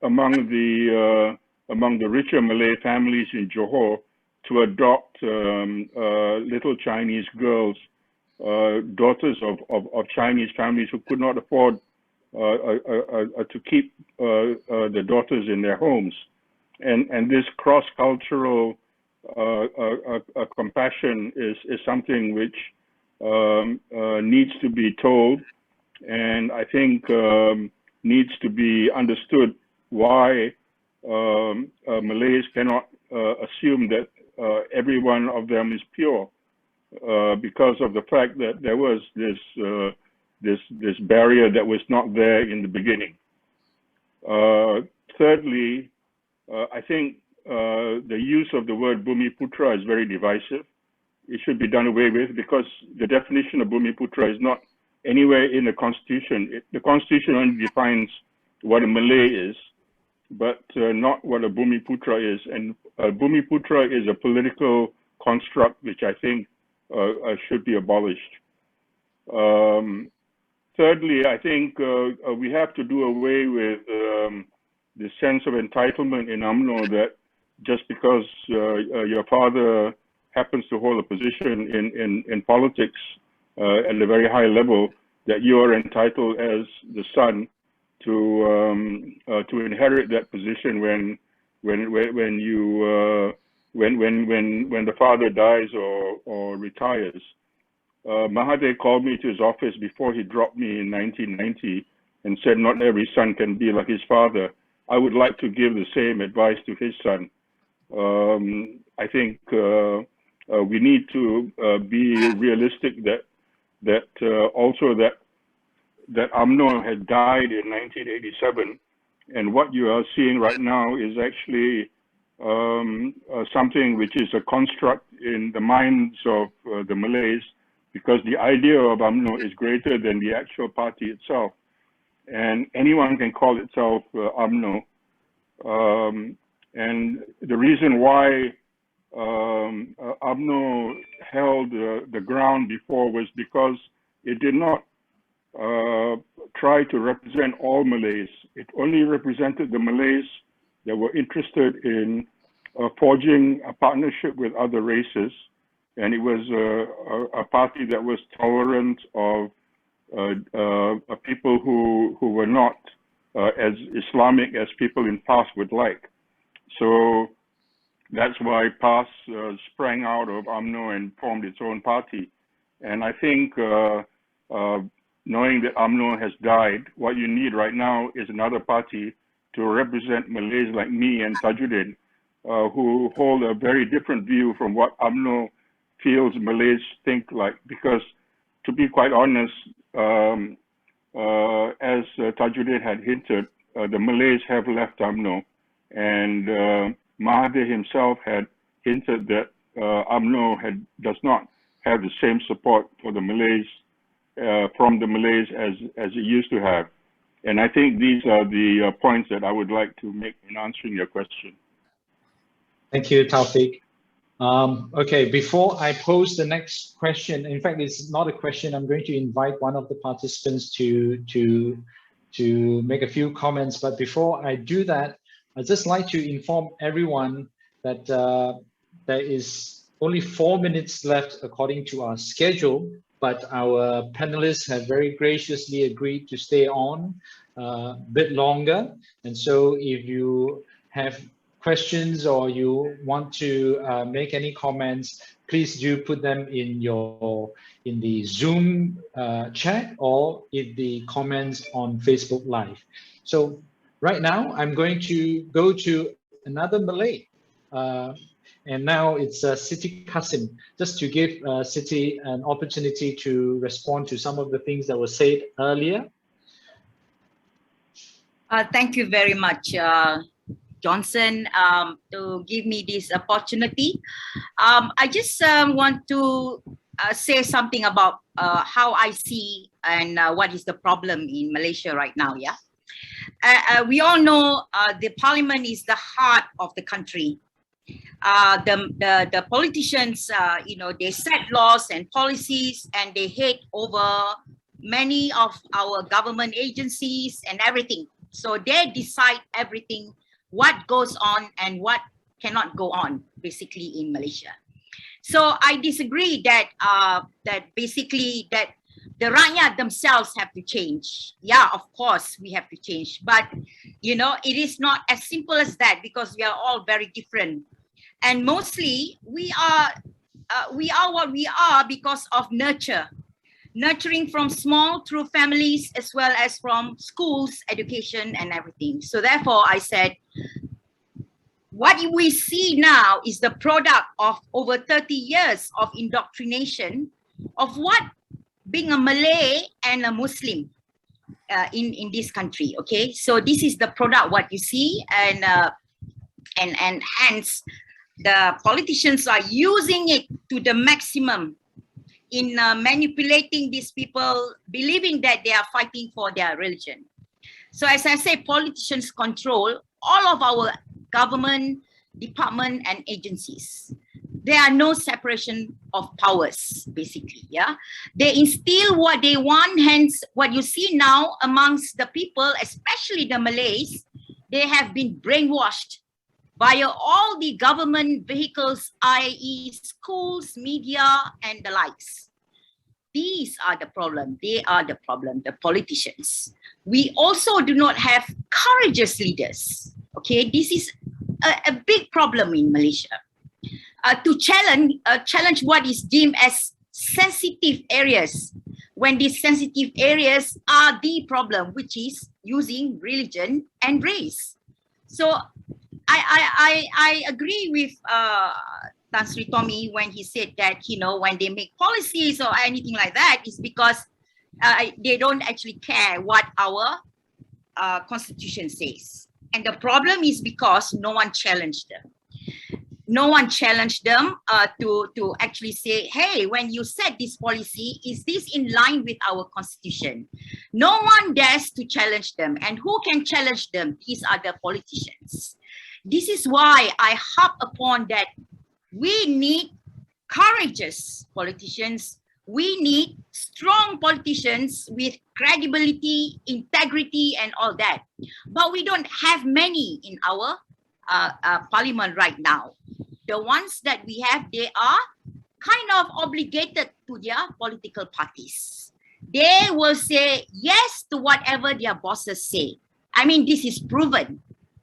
among the richer Malay families in Johor to adopt little Chinese girls, daughters of Chinese families who could not afford to keep the daughters in their homes. And this cross-cultural compassion is something which needs to be told, and I think needs to be understood why Malays cannot assume that every one of them is pure, because of the fact that there was this barrier that was not there in the beginning. Thirdly, I think the use of the word Bumiputra is very divisive. It should be done away with, because the definition of Bumiputra is not anywhere in the Constitution. The Constitution only defines what a Malay is, but not what a Bumiputra is. And Bumiputra is a political construct which I think should be abolished. Thirdly, I think we have to do away with the sense of entitlement in UMNO that just because your father happens to hold a position in politics at a very high level, that you are entitled as the son to inherit that position when the father dies or retires. Mahathir called me to his office before he dropped me in 1990 and said, "Not every son can be like his father." I would like to give the same advice to his son. I think we need to be realistic that also that UMNO had died in 1987, and what you are seeing right now is actually something which is a construct in the minds of the Malays, because the idea of UMNO is greater than the actual party itself, and anyone can call itself UMNO. And the reason why UMNO held the ground before was because it did not try to represent all Malays. It only represented the Malays that were interested in forging a partnership with other races, and it was a party that was tolerant of people who were not as Islamic as people in past would like. So that's why PAS sprang out of UMNO and formed its own party. And I think knowing that UMNO has died, what you need right now is another party to represent Malays like me and Tajuddin, who hold a very different view from what UMNO feels Malays think like. Because to be quite honest, as Tajuddin had hinted, the Malays have left UMNO, and Mahathir himself had hinted that UMNO does not have the same support for the Malays, from the Malays as it used to have. And I think these are the points that I would like to make in answering your question. Thank you, Tawfik. Okay, before I pose the next question, in fact, it's not a question. I'm going to invite one of the participants to make a few comments. But before I do that, I'd just like to inform everyone that there is only 4 minutes left according to our schedule, but our panelists have very graciously agreed to stay on a bit longer. And so if you have questions or you want to make any comments, please do put them in the Zoom chat or in the comments on Facebook Live. So right now I'm going to go to another Malay, and now it's Siti Kasim, just to give Siti an opportunity to respond to some of the things that were said earlier. Thank you very much, Jonson, to give me this opportunity. I just want to say something about how I see and what is the problem in Malaysia right now. Yeah, we all know the parliament is the heart of the country. The politicians, you know, they set laws and policies, and they head over many of our government agencies and everything. So they decide everything, what goes on and what cannot go on, basically, in Malaysia. So I disagree that basically that the rakyat themselves have to change. Yeah, of course we have to change, but you know, it is not as simple as that, because we are all very different, and mostly we are what we are because of nurturing from small through families as well as from schools, education and everything. So therefore I said, what we see now is the product of over 30 years of indoctrination of what being a Malay and a Muslim in this country. Okay, so this is the product what you see, and hence the politicians are using it to the maximum in manipulating these people, believing that they are fighting for their religion. So as I say, politicians control all of our government, department and agencies. There are no separation of powers, basically. Yeah, they instill what they want. Hence, what you see now amongst the people, especially the Malays, they have been brainwashed via all the government vehicles, i.e. schools, media, and the likes. These are the problem. They are the problem, the politicians. We also do not have courageous leaders. Okay, this is a big problem in Malaysia. To challenge what is deemed as sensitive areas, when these sensitive areas are the problem, which is using religion and race. So I agree with Tan Sri Tommy when he said that, you know, when they make policies or anything like that, it's because they don't actually care what our constitution says. And the problem is because no one challenged them. No one challenged them to actually say, hey, when you set this policy, is this in line with our constitution? No one dares to challenge them. And who can challenge them? These are the politicians. This is why I harp upon that we need courageous politicians. We need strong politicians with credibility, integrity, and all that. But we don't have many in our parliament right now. The ones that we have, they are kind of obligated to their political parties. They will say yes to whatever their bosses say. I mean, this is proven.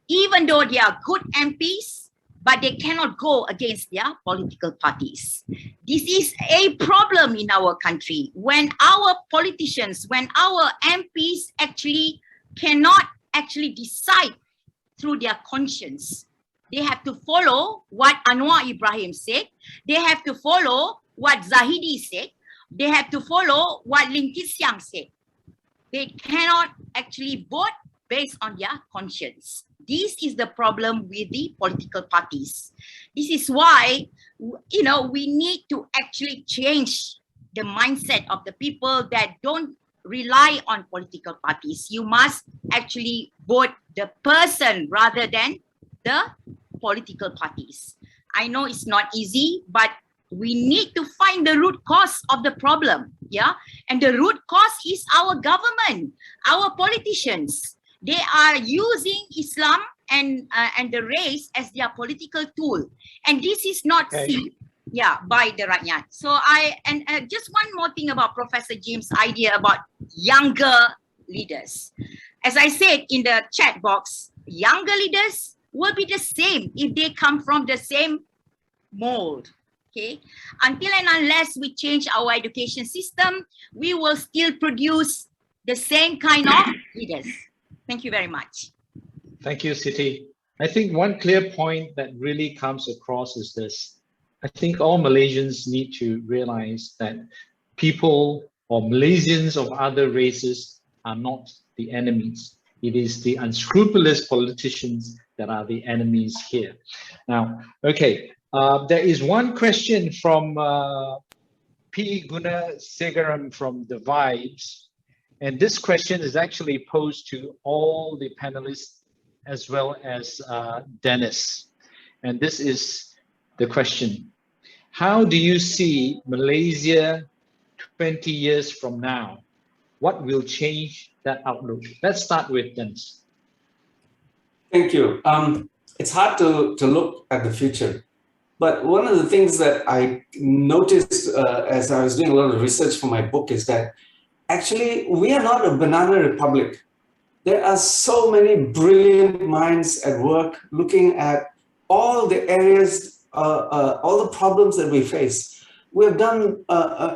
even though they are good MPs, but they cannot go against their political parties. This is a problem in our country when our politicians, when our MPs actually cannot actually decide through their conscience. They have to follow what Anwar Ibrahim said. They have to follow what Zahidi said. They have to follow what Lim Kit Siang said. They cannot actually vote based on their conscience. This is the problem with the political parties. This is why, you know, we need to actually change the mindset of the people that don't rely on political parties. You must actually vote the person rather than the political parties. I know it's not easy, but we need to find the root cause of the problem. Yeah, and the root cause is our government, our politicians. They are using Islam and the race as their political tool, and this is not seen, yeah, by the Rakyat. So just one more thing about Professor Jim's idea about younger leaders. As I said in the chat box, younger leaders will be the same if they come from the same mold. Okay, until and unless we change our education system, we will still produce the same kind of leaders. Thank you very much. Thank you, Siti. I think one clear point that really comes across is this. I think all Malaysians need to realize that people or Malaysians of other races are not the enemies. It is the unscrupulous politicians that are the enemies here. Now, okay, there is one question from P. Gunasegaram from The Vibes. And this question is actually posed to all the panelists as well as Dennis. And this is the question. How do you see Malaysia 20 years from now? What will change that outlook? Let's start with Dennis. Thank you. It's hard to look at the future. But one of the things that I noticed as I was doing a lot of research for my book is that actually we are not a banana republic. There are so many brilliant minds at work looking at all the areas, all the problems that we face. We have done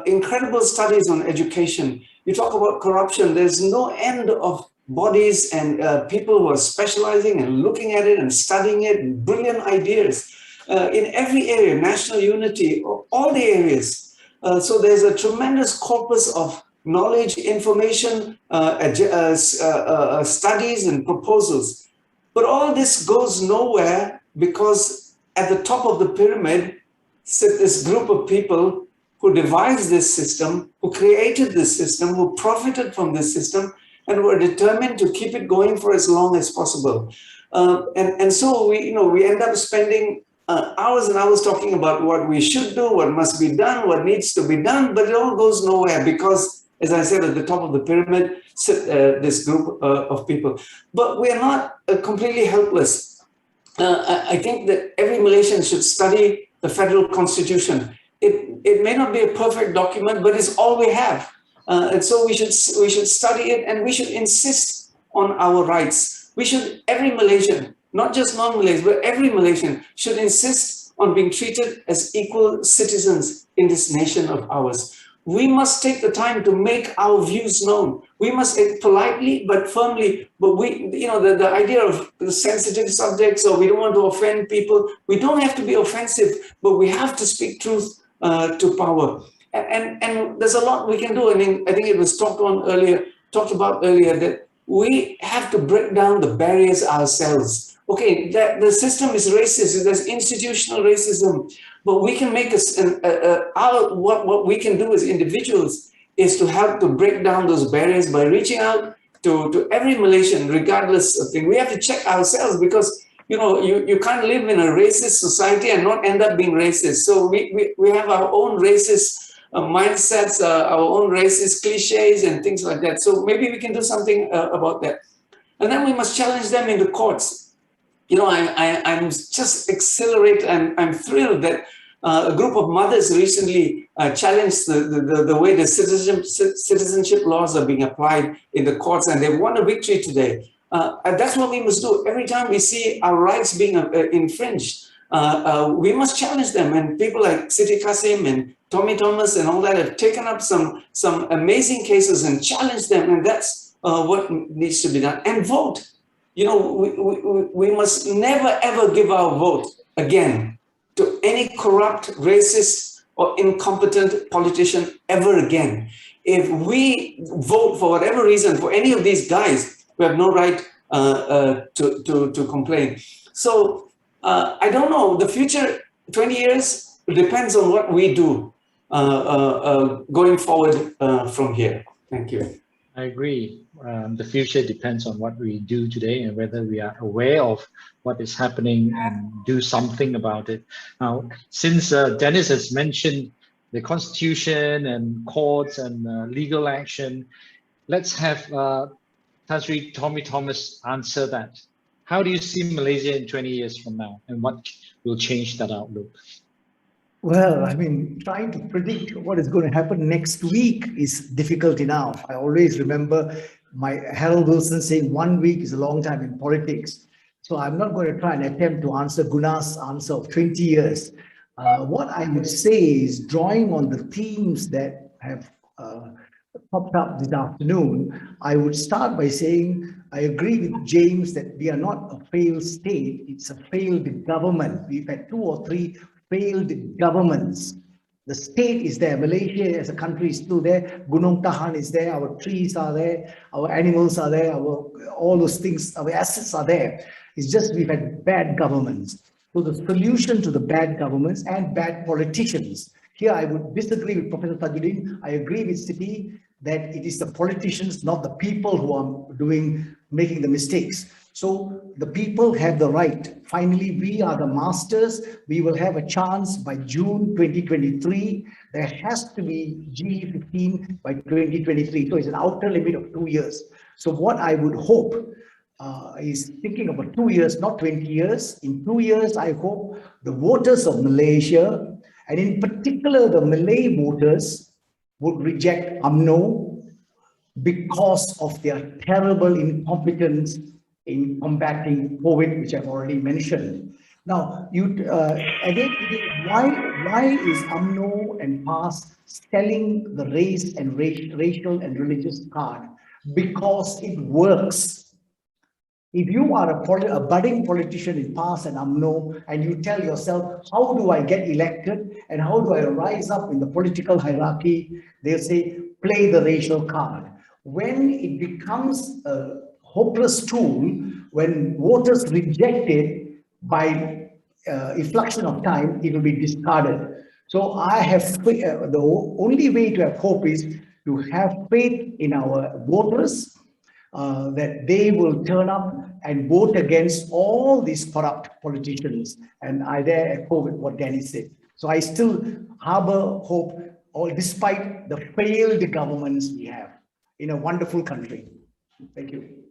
incredible studies on education. You talk about corruption, there's no end of bodies and people who are specializing and looking at it and studying it, and brilliant ideas. In every area, national unity, all the areas. So there's a tremendous corpus of knowledge, information, studies and proposals. But all this goes nowhere because at the top of the pyramid sit this group of people who devised this system, who created this system, who profited from this system, and were determined to keep it going for as long as possible. And so we end up spending hours and hours talking about what we should do, what must be done, what needs to be done, but it all goes nowhere because, as I said, at the top of the pyramid sit this group of people. But we are not completely helpless. I think that every Malaysian should study the federal constitution. It may not be a perfect document, but it's all we have. And so we should study it, and we should insist on our rights. Every Malaysian, not just non-Malays, but every Malaysian should insist on being treated as equal citizens in this nation of ours. We must take the time to make our views known. We must politely but firmly, but the idea of the sensitive subjects, or we don't want to offend people, we don't have to be offensive, but we have to speak truth to power. And there's a lot we can do. I mean, I think it was talked about earlier that we have to break down the barriers ourselves. Okay, the system is racist, there's institutional racism, but we can make what we can do as individuals is to help to break down those barriers by reaching out to every Malaysian, regardless of thing. We have to check ourselves because, you can't live in a racist society and not end up being racist. So we have our own racist mindsets, our own racist cliches and things like that. So maybe we can do something about that. And then we must challenge them in the courts. I'm just exhilarated. I'm thrilled that a group of mothers recently challenged the way the citizenship laws are being applied in the courts, and they've won a victory today. That's what we must do. Every time we see our rights being infringed, we must challenge them. And people like Siti Kasim and Tommy Thomas and all that have taken up some amazing cases and challenged them. And that's what needs to be done. And vote. You know, we must never ever give our vote again to any corrupt, racist, or incompetent politician ever again. If we vote for whatever reason for any of these guys, we have no right to complain. So I don't know. The future, 20 years, depends on what we do going forward from here. Thank you. I agree. The future depends on what we do today and whether we are aware of what is happening and do something about it. Now, since Dennis has mentioned the Constitution and courts and legal action, let's have Tan Sri Tommy Thomas answer that. How do you see Malaysia in 20 years from now, and what will change that outlook? Well, I mean, trying to predict what is going to happen next week is difficult enough. I always remember my Harold Wilson saying 1 week is a long time in politics. So I'm not going to try and attempt to answer Guna's answer of 20 years. What I would say is, drawing on the themes that have popped up this afternoon, I would start by saying I agree with James that we are not a failed state, it's a failed government. We've had 2 or 3 failed governments. The state is there. Malaysia as a country is still there. Gunung Tahan is there. Our trees are there. Our animals are there. All those things, our assets are there. It's just we've had bad governments. So the solution to the bad governments and bad politicians. Here I would disagree with Professor Tajuddin. I agree with Siti that it is the politicians, not the people, who are making the mistakes. So the people have the right. Finally, we are the masters. We will have a chance by June 2023. There has to be GE15 by 2023. So it's an outer limit of 2 years. So what I would hope is thinking about 2 years, not 20 years. In 2 years, I hope the voters of Malaysia, and in particular the Malay voters, would reject UMNO because of their terrible incompetence in combating COVID, which I've already mentioned. Now, again, why is UMNO and PAS selling the race and racial and religious card? Because it works. If you are a budding politician in PAS and UMNO, and you tell yourself, how do I get elected and how do I rise up in the political hierarchy? They'll say, play the racial card. When it becomes a hopeless tool, when voters reject it, by inflection of time, it will be discarded. So I have the only way to have hope is to have faith in our voters, that they will turn up and vote against all these corrupt politicians. And I dare echo with what Dennis said. So I still harbor hope, despite the failed governments we have in a wonderful country. Thank you.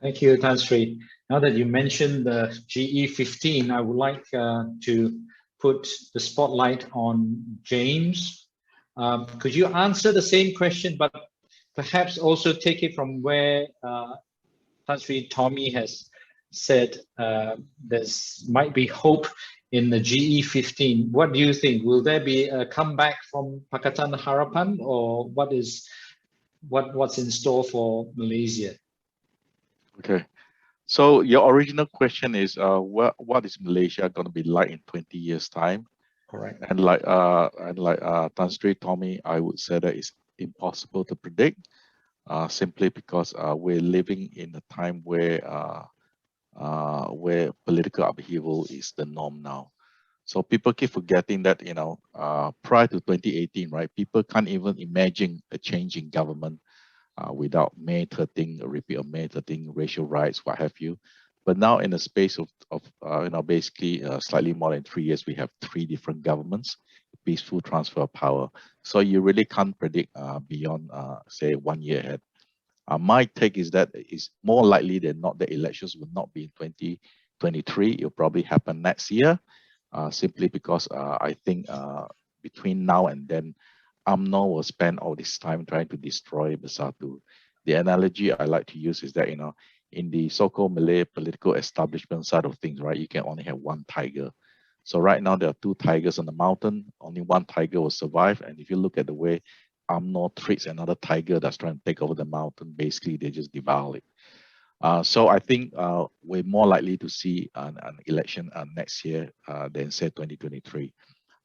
Thank you, Tan Sri. Now that you mentioned the GE15, I would like to put the spotlight on James. Could you answer the same question, but perhaps also take it from where Tan Sri Tommy has said there might be hope in the GE15. What do you think? Will there be a comeback from Pakatan Harapan, or what's in store for Malaysia? Okay, so your original question is what is Malaysia going to be like in 20 years time? Correct. And like Tan Sri Tommy, I would say that it's impossible to predict, simply because we're living in a time where political upheaval is the norm now. So people keep forgetting that, you know, prior to 2018, right, people can't even imagine a change in government without May 13, a repeat of May 13, racial rights, what have you. But now in the space of basically slightly more than 3 years, we have 3 different governments, peaceful transfer of power. So you really can't predict beyond, say, 1 year ahead. My take is that it's more likely than not the elections will not be in 2023. It'll probably happen next year, simply because I think between now and then, UMNO will spend all this time trying to destroy Bersatu. The analogy I like to use is that, you know, in the so-called Malay political establishment side of things, right, you can only have one tiger. So right now there are two tigers on the mountain, only one tiger will survive. And if you look at the way Umno treats another tiger that's trying to take over the mountain, basically they just devour it. So I think we're more likely to see an election next year than say 2023.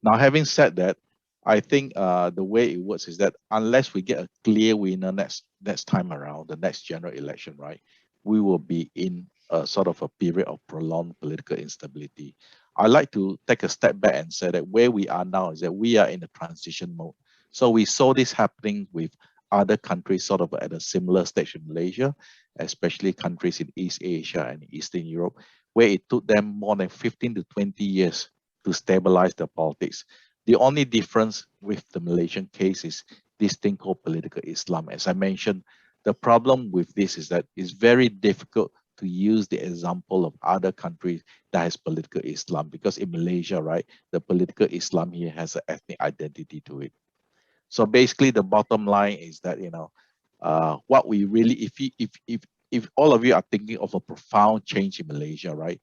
Now, having said that, I think the way it works is that unless we get a clear winner next time around, the next general election, right, we will be in a sort of a period of prolonged political instability. I like to take a step back and say that where we are now is that we are in a transition mode. So we saw this happening with other countries sort of at a similar stage in Malaysia, especially countries in East Asia and Eastern Europe, where it took them more than 15 to 20 years to stabilize the politics. The only difference with the Malaysian case is this thing called political Islam. As I mentioned, the problem with this is that it's very difficult to use the example of other countries that has political Islam, because in Malaysia, right, the political Islam here has an ethnic identity to it. So basically, the bottom line is that, you know, what we really, if all of you are thinking of a profound change in Malaysia, right,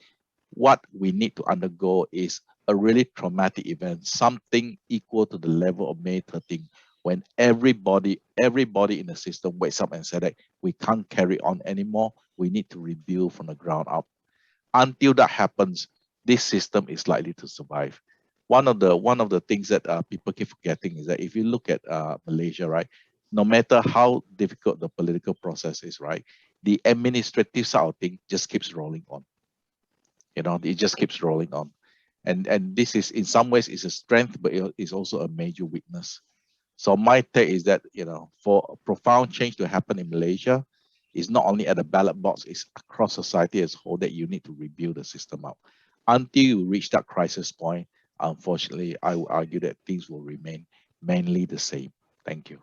what we need to undergo is a really traumatic event, something equal to the level of May 13, when everybody in the system wakes up and said that we can't carry on anymore. We need to rebuild from the ground up. Until that happens, this system is likely to survive. One of the things that people keep forgetting is that if you look at Malaysia, right, no matter how difficult the political process is, right, the administrative side of things just keeps rolling on. You know, it just keeps rolling on. And this is, in some ways, is a strength, but it's also a major weakness. So my take is that, you know, for a profound change to happen in Malaysia, it's not only at the ballot box, it's across society as a whole that you need to rebuild the system up. Until you reach that crisis point, unfortunately, I would argue that things will remain mainly the same. Thank you.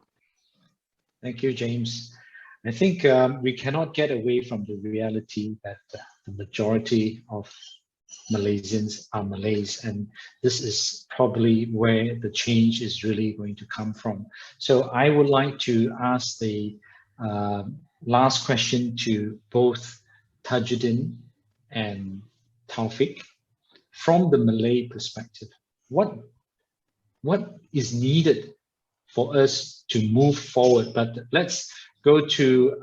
Thank you, James. I think we cannot get away from the reality that the majority of Malaysians are Malays, and this is probably where the change is really going to come from. So I would like to ask the last question to both Tajuddin and Tawfik. From the Malay perspective, what is needed for us to move forward? But let's go to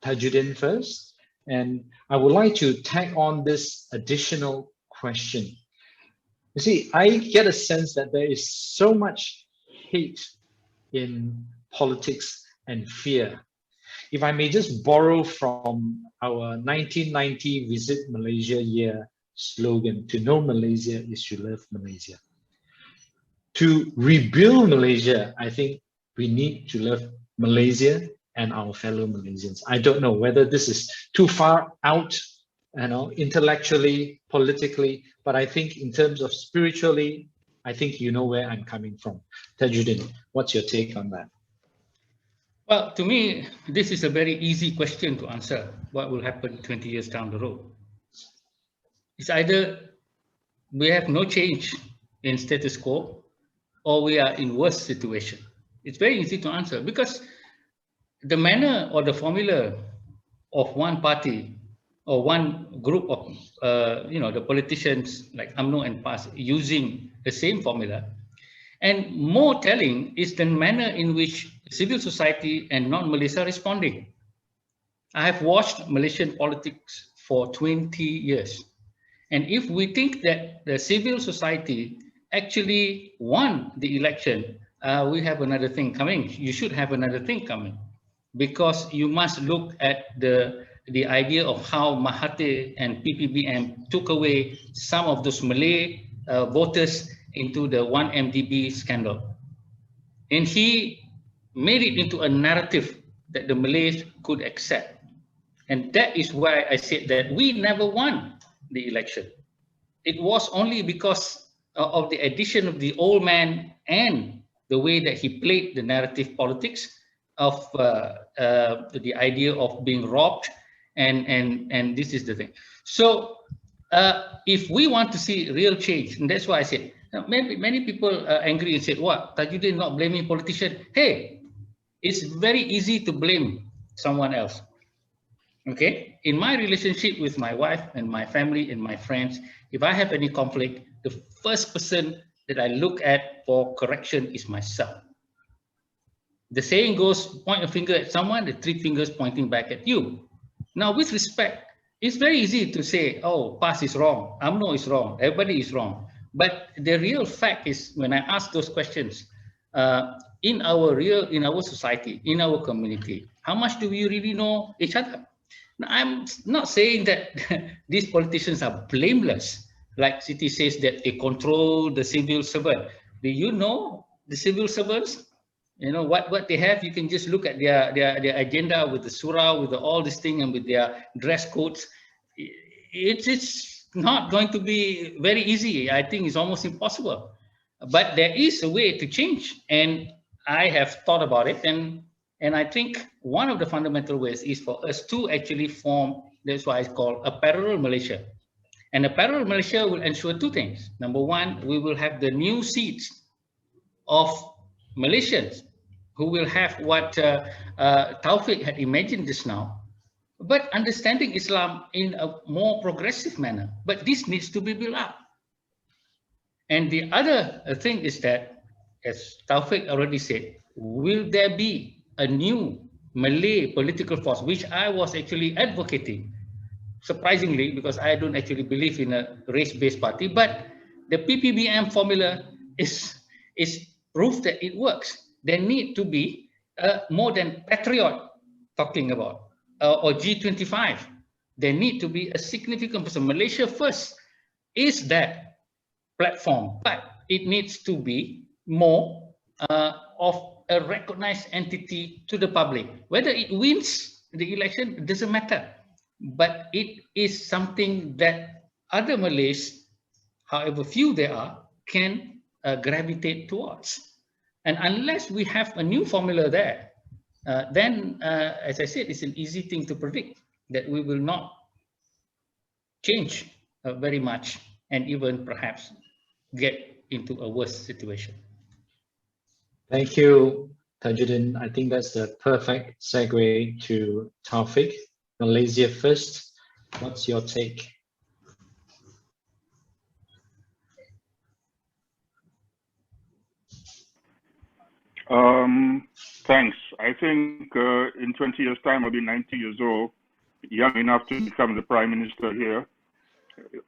Tajuddin first. And I would like to tag on this additional question. You see, I get a sense that there is so much hate in politics and fear. If I may just borrow from our 1990 Visit Malaysia year slogan, to know Malaysia is to love Malaysia. To rebuild Malaysia, I think we need to love Malaysia and our fellow Malaysians. I don't know whether this is too far out, you know, intellectually, politically, but I think in terms of spiritually, I think you know where I'm coming from. Tajuddin, what's your take on that? Well, to me, this is a very easy question to answer. What will happen 20 years down the road? It's either we have no change in status quo, or we are in worse situation. It's very easy to answer, because the manner or the formula of one party or one group of, the politicians like Umno and PAS using the same formula. And more telling is the manner in which civil society and non-Malaysia are responding. I have watched Malaysian politics for 20 years. And if we think that the civil society actually won the election, we have another thing coming. You should have another thing coming, because you must look at the idea of how Mahathir and PPBM took away some of those Malay voters into the 1MDB scandal. And he made it into a narrative that the Malays could accept. And that is why I said that we never won the election. It was only because of the addition of the old man and the way that he played the narrative politics of the idea of being robbed, and this is the thing. So if we want to see real change, and that's why I said, many people are angry and said, what, Tajuddin not blaming politicians? Hey, it's very easy to blame someone else. Okay, in my relationship with my wife and my family and my friends, if I have any conflict, the first person that I look at for correction is myself. The saying goes, point a finger at someone, the 3 fingers pointing back at you. Now, with respect, it's very easy to say, oh, PAS is wrong, UMNO is wrong, everybody is wrong. But the real fact is, when I ask those questions, in our society, in our community, how much do we really know each other? Now, I'm not saying that these politicians are blameless, like Siti says that they control the civil servant. Do you know the civil servants? You know what they have. You can just look at their agenda with the surah, with all this thing, and with their dress codes. It's not going to be very easy. I think it's almost impossible. But there is a way to change, and I have thought about it, and I think one of the fundamental ways is for us to actually form. That's why it's called a parallel Malaysia, and a parallel Malaysia will ensure 2 things. Number one, we will have the new seats of Malaysians who will have what Tawfik had imagined just now, but understanding Islam in a more progressive manner. But this needs to be built up. And the other thing is that, as Tawfik already said, will there be a new Malay political force, which I was actually advocating, surprisingly, because I don't actually believe in a race-based party, but the PPBM formula is proof that it works. There need to be more than patriot talking about, or G25. There need to be a significant person. Malaysia First is that platform, but it needs to be more of a recognized entity to the public. Whether it wins the election, it doesn't matter. But it is something that other Malays, however few there are, can gravitate towards. And unless we have a new formula there, then, as I said, it's an easy thing to predict that we will not change very much, and even perhaps get into a worse situation. Thank you, Tajuddin. I think that's the perfect segue to Tawfik. Malaysia First. What's your take? Thanks. I think in 20 years' time, I'll be 90 years old, young enough to become the Prime Minister here.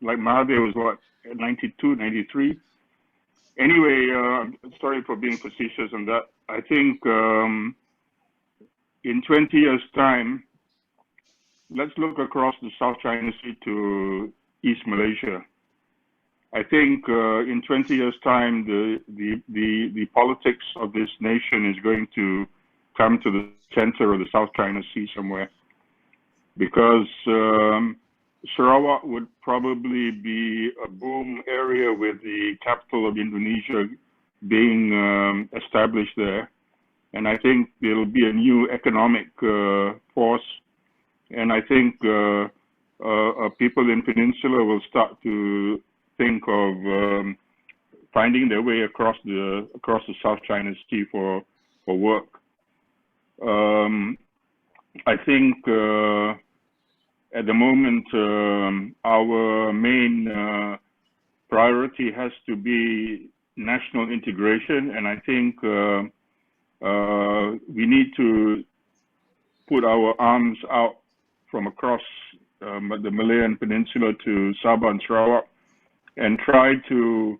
Like Mahathir was what, 92, 93? Anyway, sorry for being facetious on that. I think in 20 years' time, let's look across the South China Sea to East Malaysia. I think in 20 years' time, the politics of this nation is going to come to the center of the South China Sea somewhere, because Sarawak would probably be a boom area with the capital of Indonesia being established there. And I think there'll be a new economic force. And I think people in Peninsula will start to think of finding their way across the South China Sea for work. I think at the moment our main priority has to be national integration, and I think we need to put our arms out from across the Malayan Peninsula to Sabah and Sarawak, and try to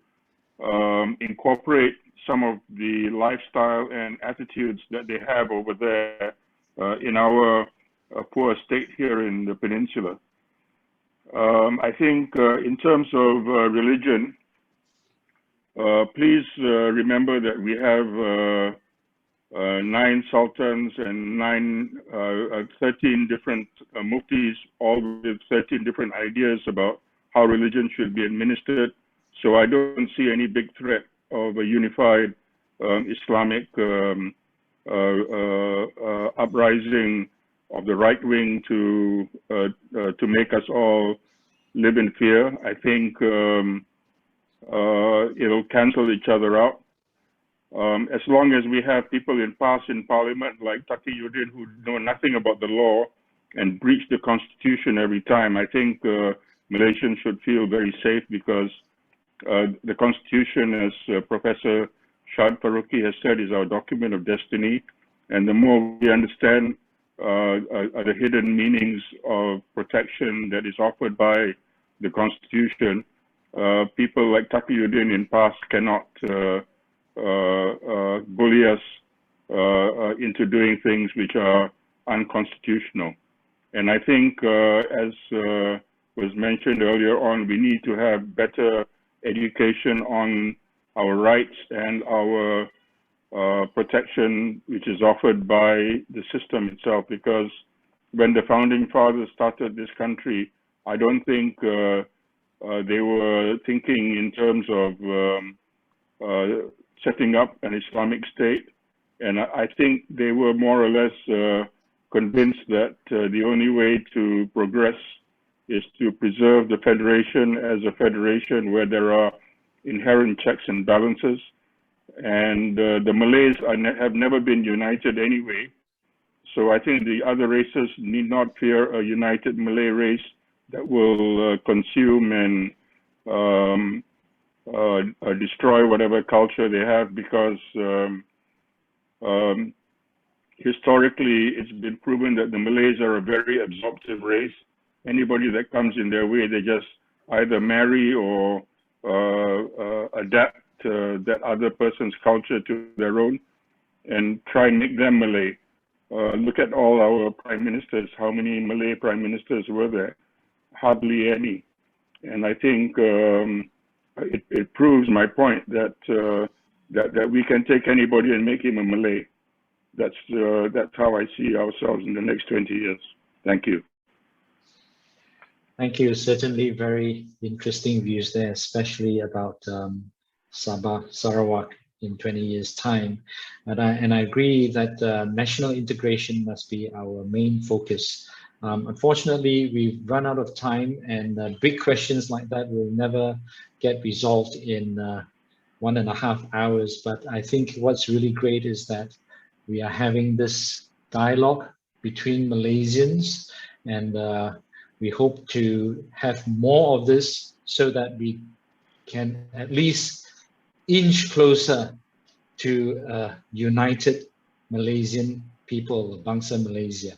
incorporate some of the lifestyle and attitudes that they have over there in our poor state here in the peninsula. I think in terms of religion, please remember that we have 9 sultans and 13 different muftis, all with 13 different ideas about how religion should be administered. So I don't see any big threat of a unified Islamic uprising of the right wing to make us all live in fear. I think it'll cancel each other out. As long as we have people in PAS in Parliament like Tajuddin who know nothing about the law, and breach the constitution every time. I think Malaysians should feel very safe because the constitution, as Professor Shad Faruqi has said, is our document of destiny. And the more we understand the hidden meanings of protection that is offered by the constitution, people like Tajuddin in past cannot bully us into doing things which are unconstitutional. And I think, as was mentioned earlier on, we need to have better education on our rights and our protection, which is offered by the system itself. Because when the founding fathers started this country, I don't think they were thinking in terms of setting up an Islamic state. And I think they were more or less convinced that the only way to progress is to preserve the federation as a federation where there are inherent checks and balances. And the Malays have never been united anyway. So I think the other races need not fear a united Malay race that will consume and destroy whatever culture they have, because historically it's been proven that the Malays are a very absorptive race. Anybody that comes in their way, they just either marry or adapt that other person's culture to their own and try and make them Malay. Look at all our prime ministers. How many Malay prime ministers were there? Hardly any. And I think it proves my point that that we can take anybody and make him a Malay. That's how I see ourselves in the next 20 years. Thank you. Thank you. Certainly very interesting views there, especially about Sabah, Sarawak in 20 years' time. And I agree that national integration must be our main focus. Unfortunately, we've run out of time, and big questions like that will never get resolved in 1.5 hours. But I think what's really great is that we are having this dialogue between Malaysians, and we hope to have more of this so that we can at least inch closer to a united Malaysian people, Bangsa Malaysia.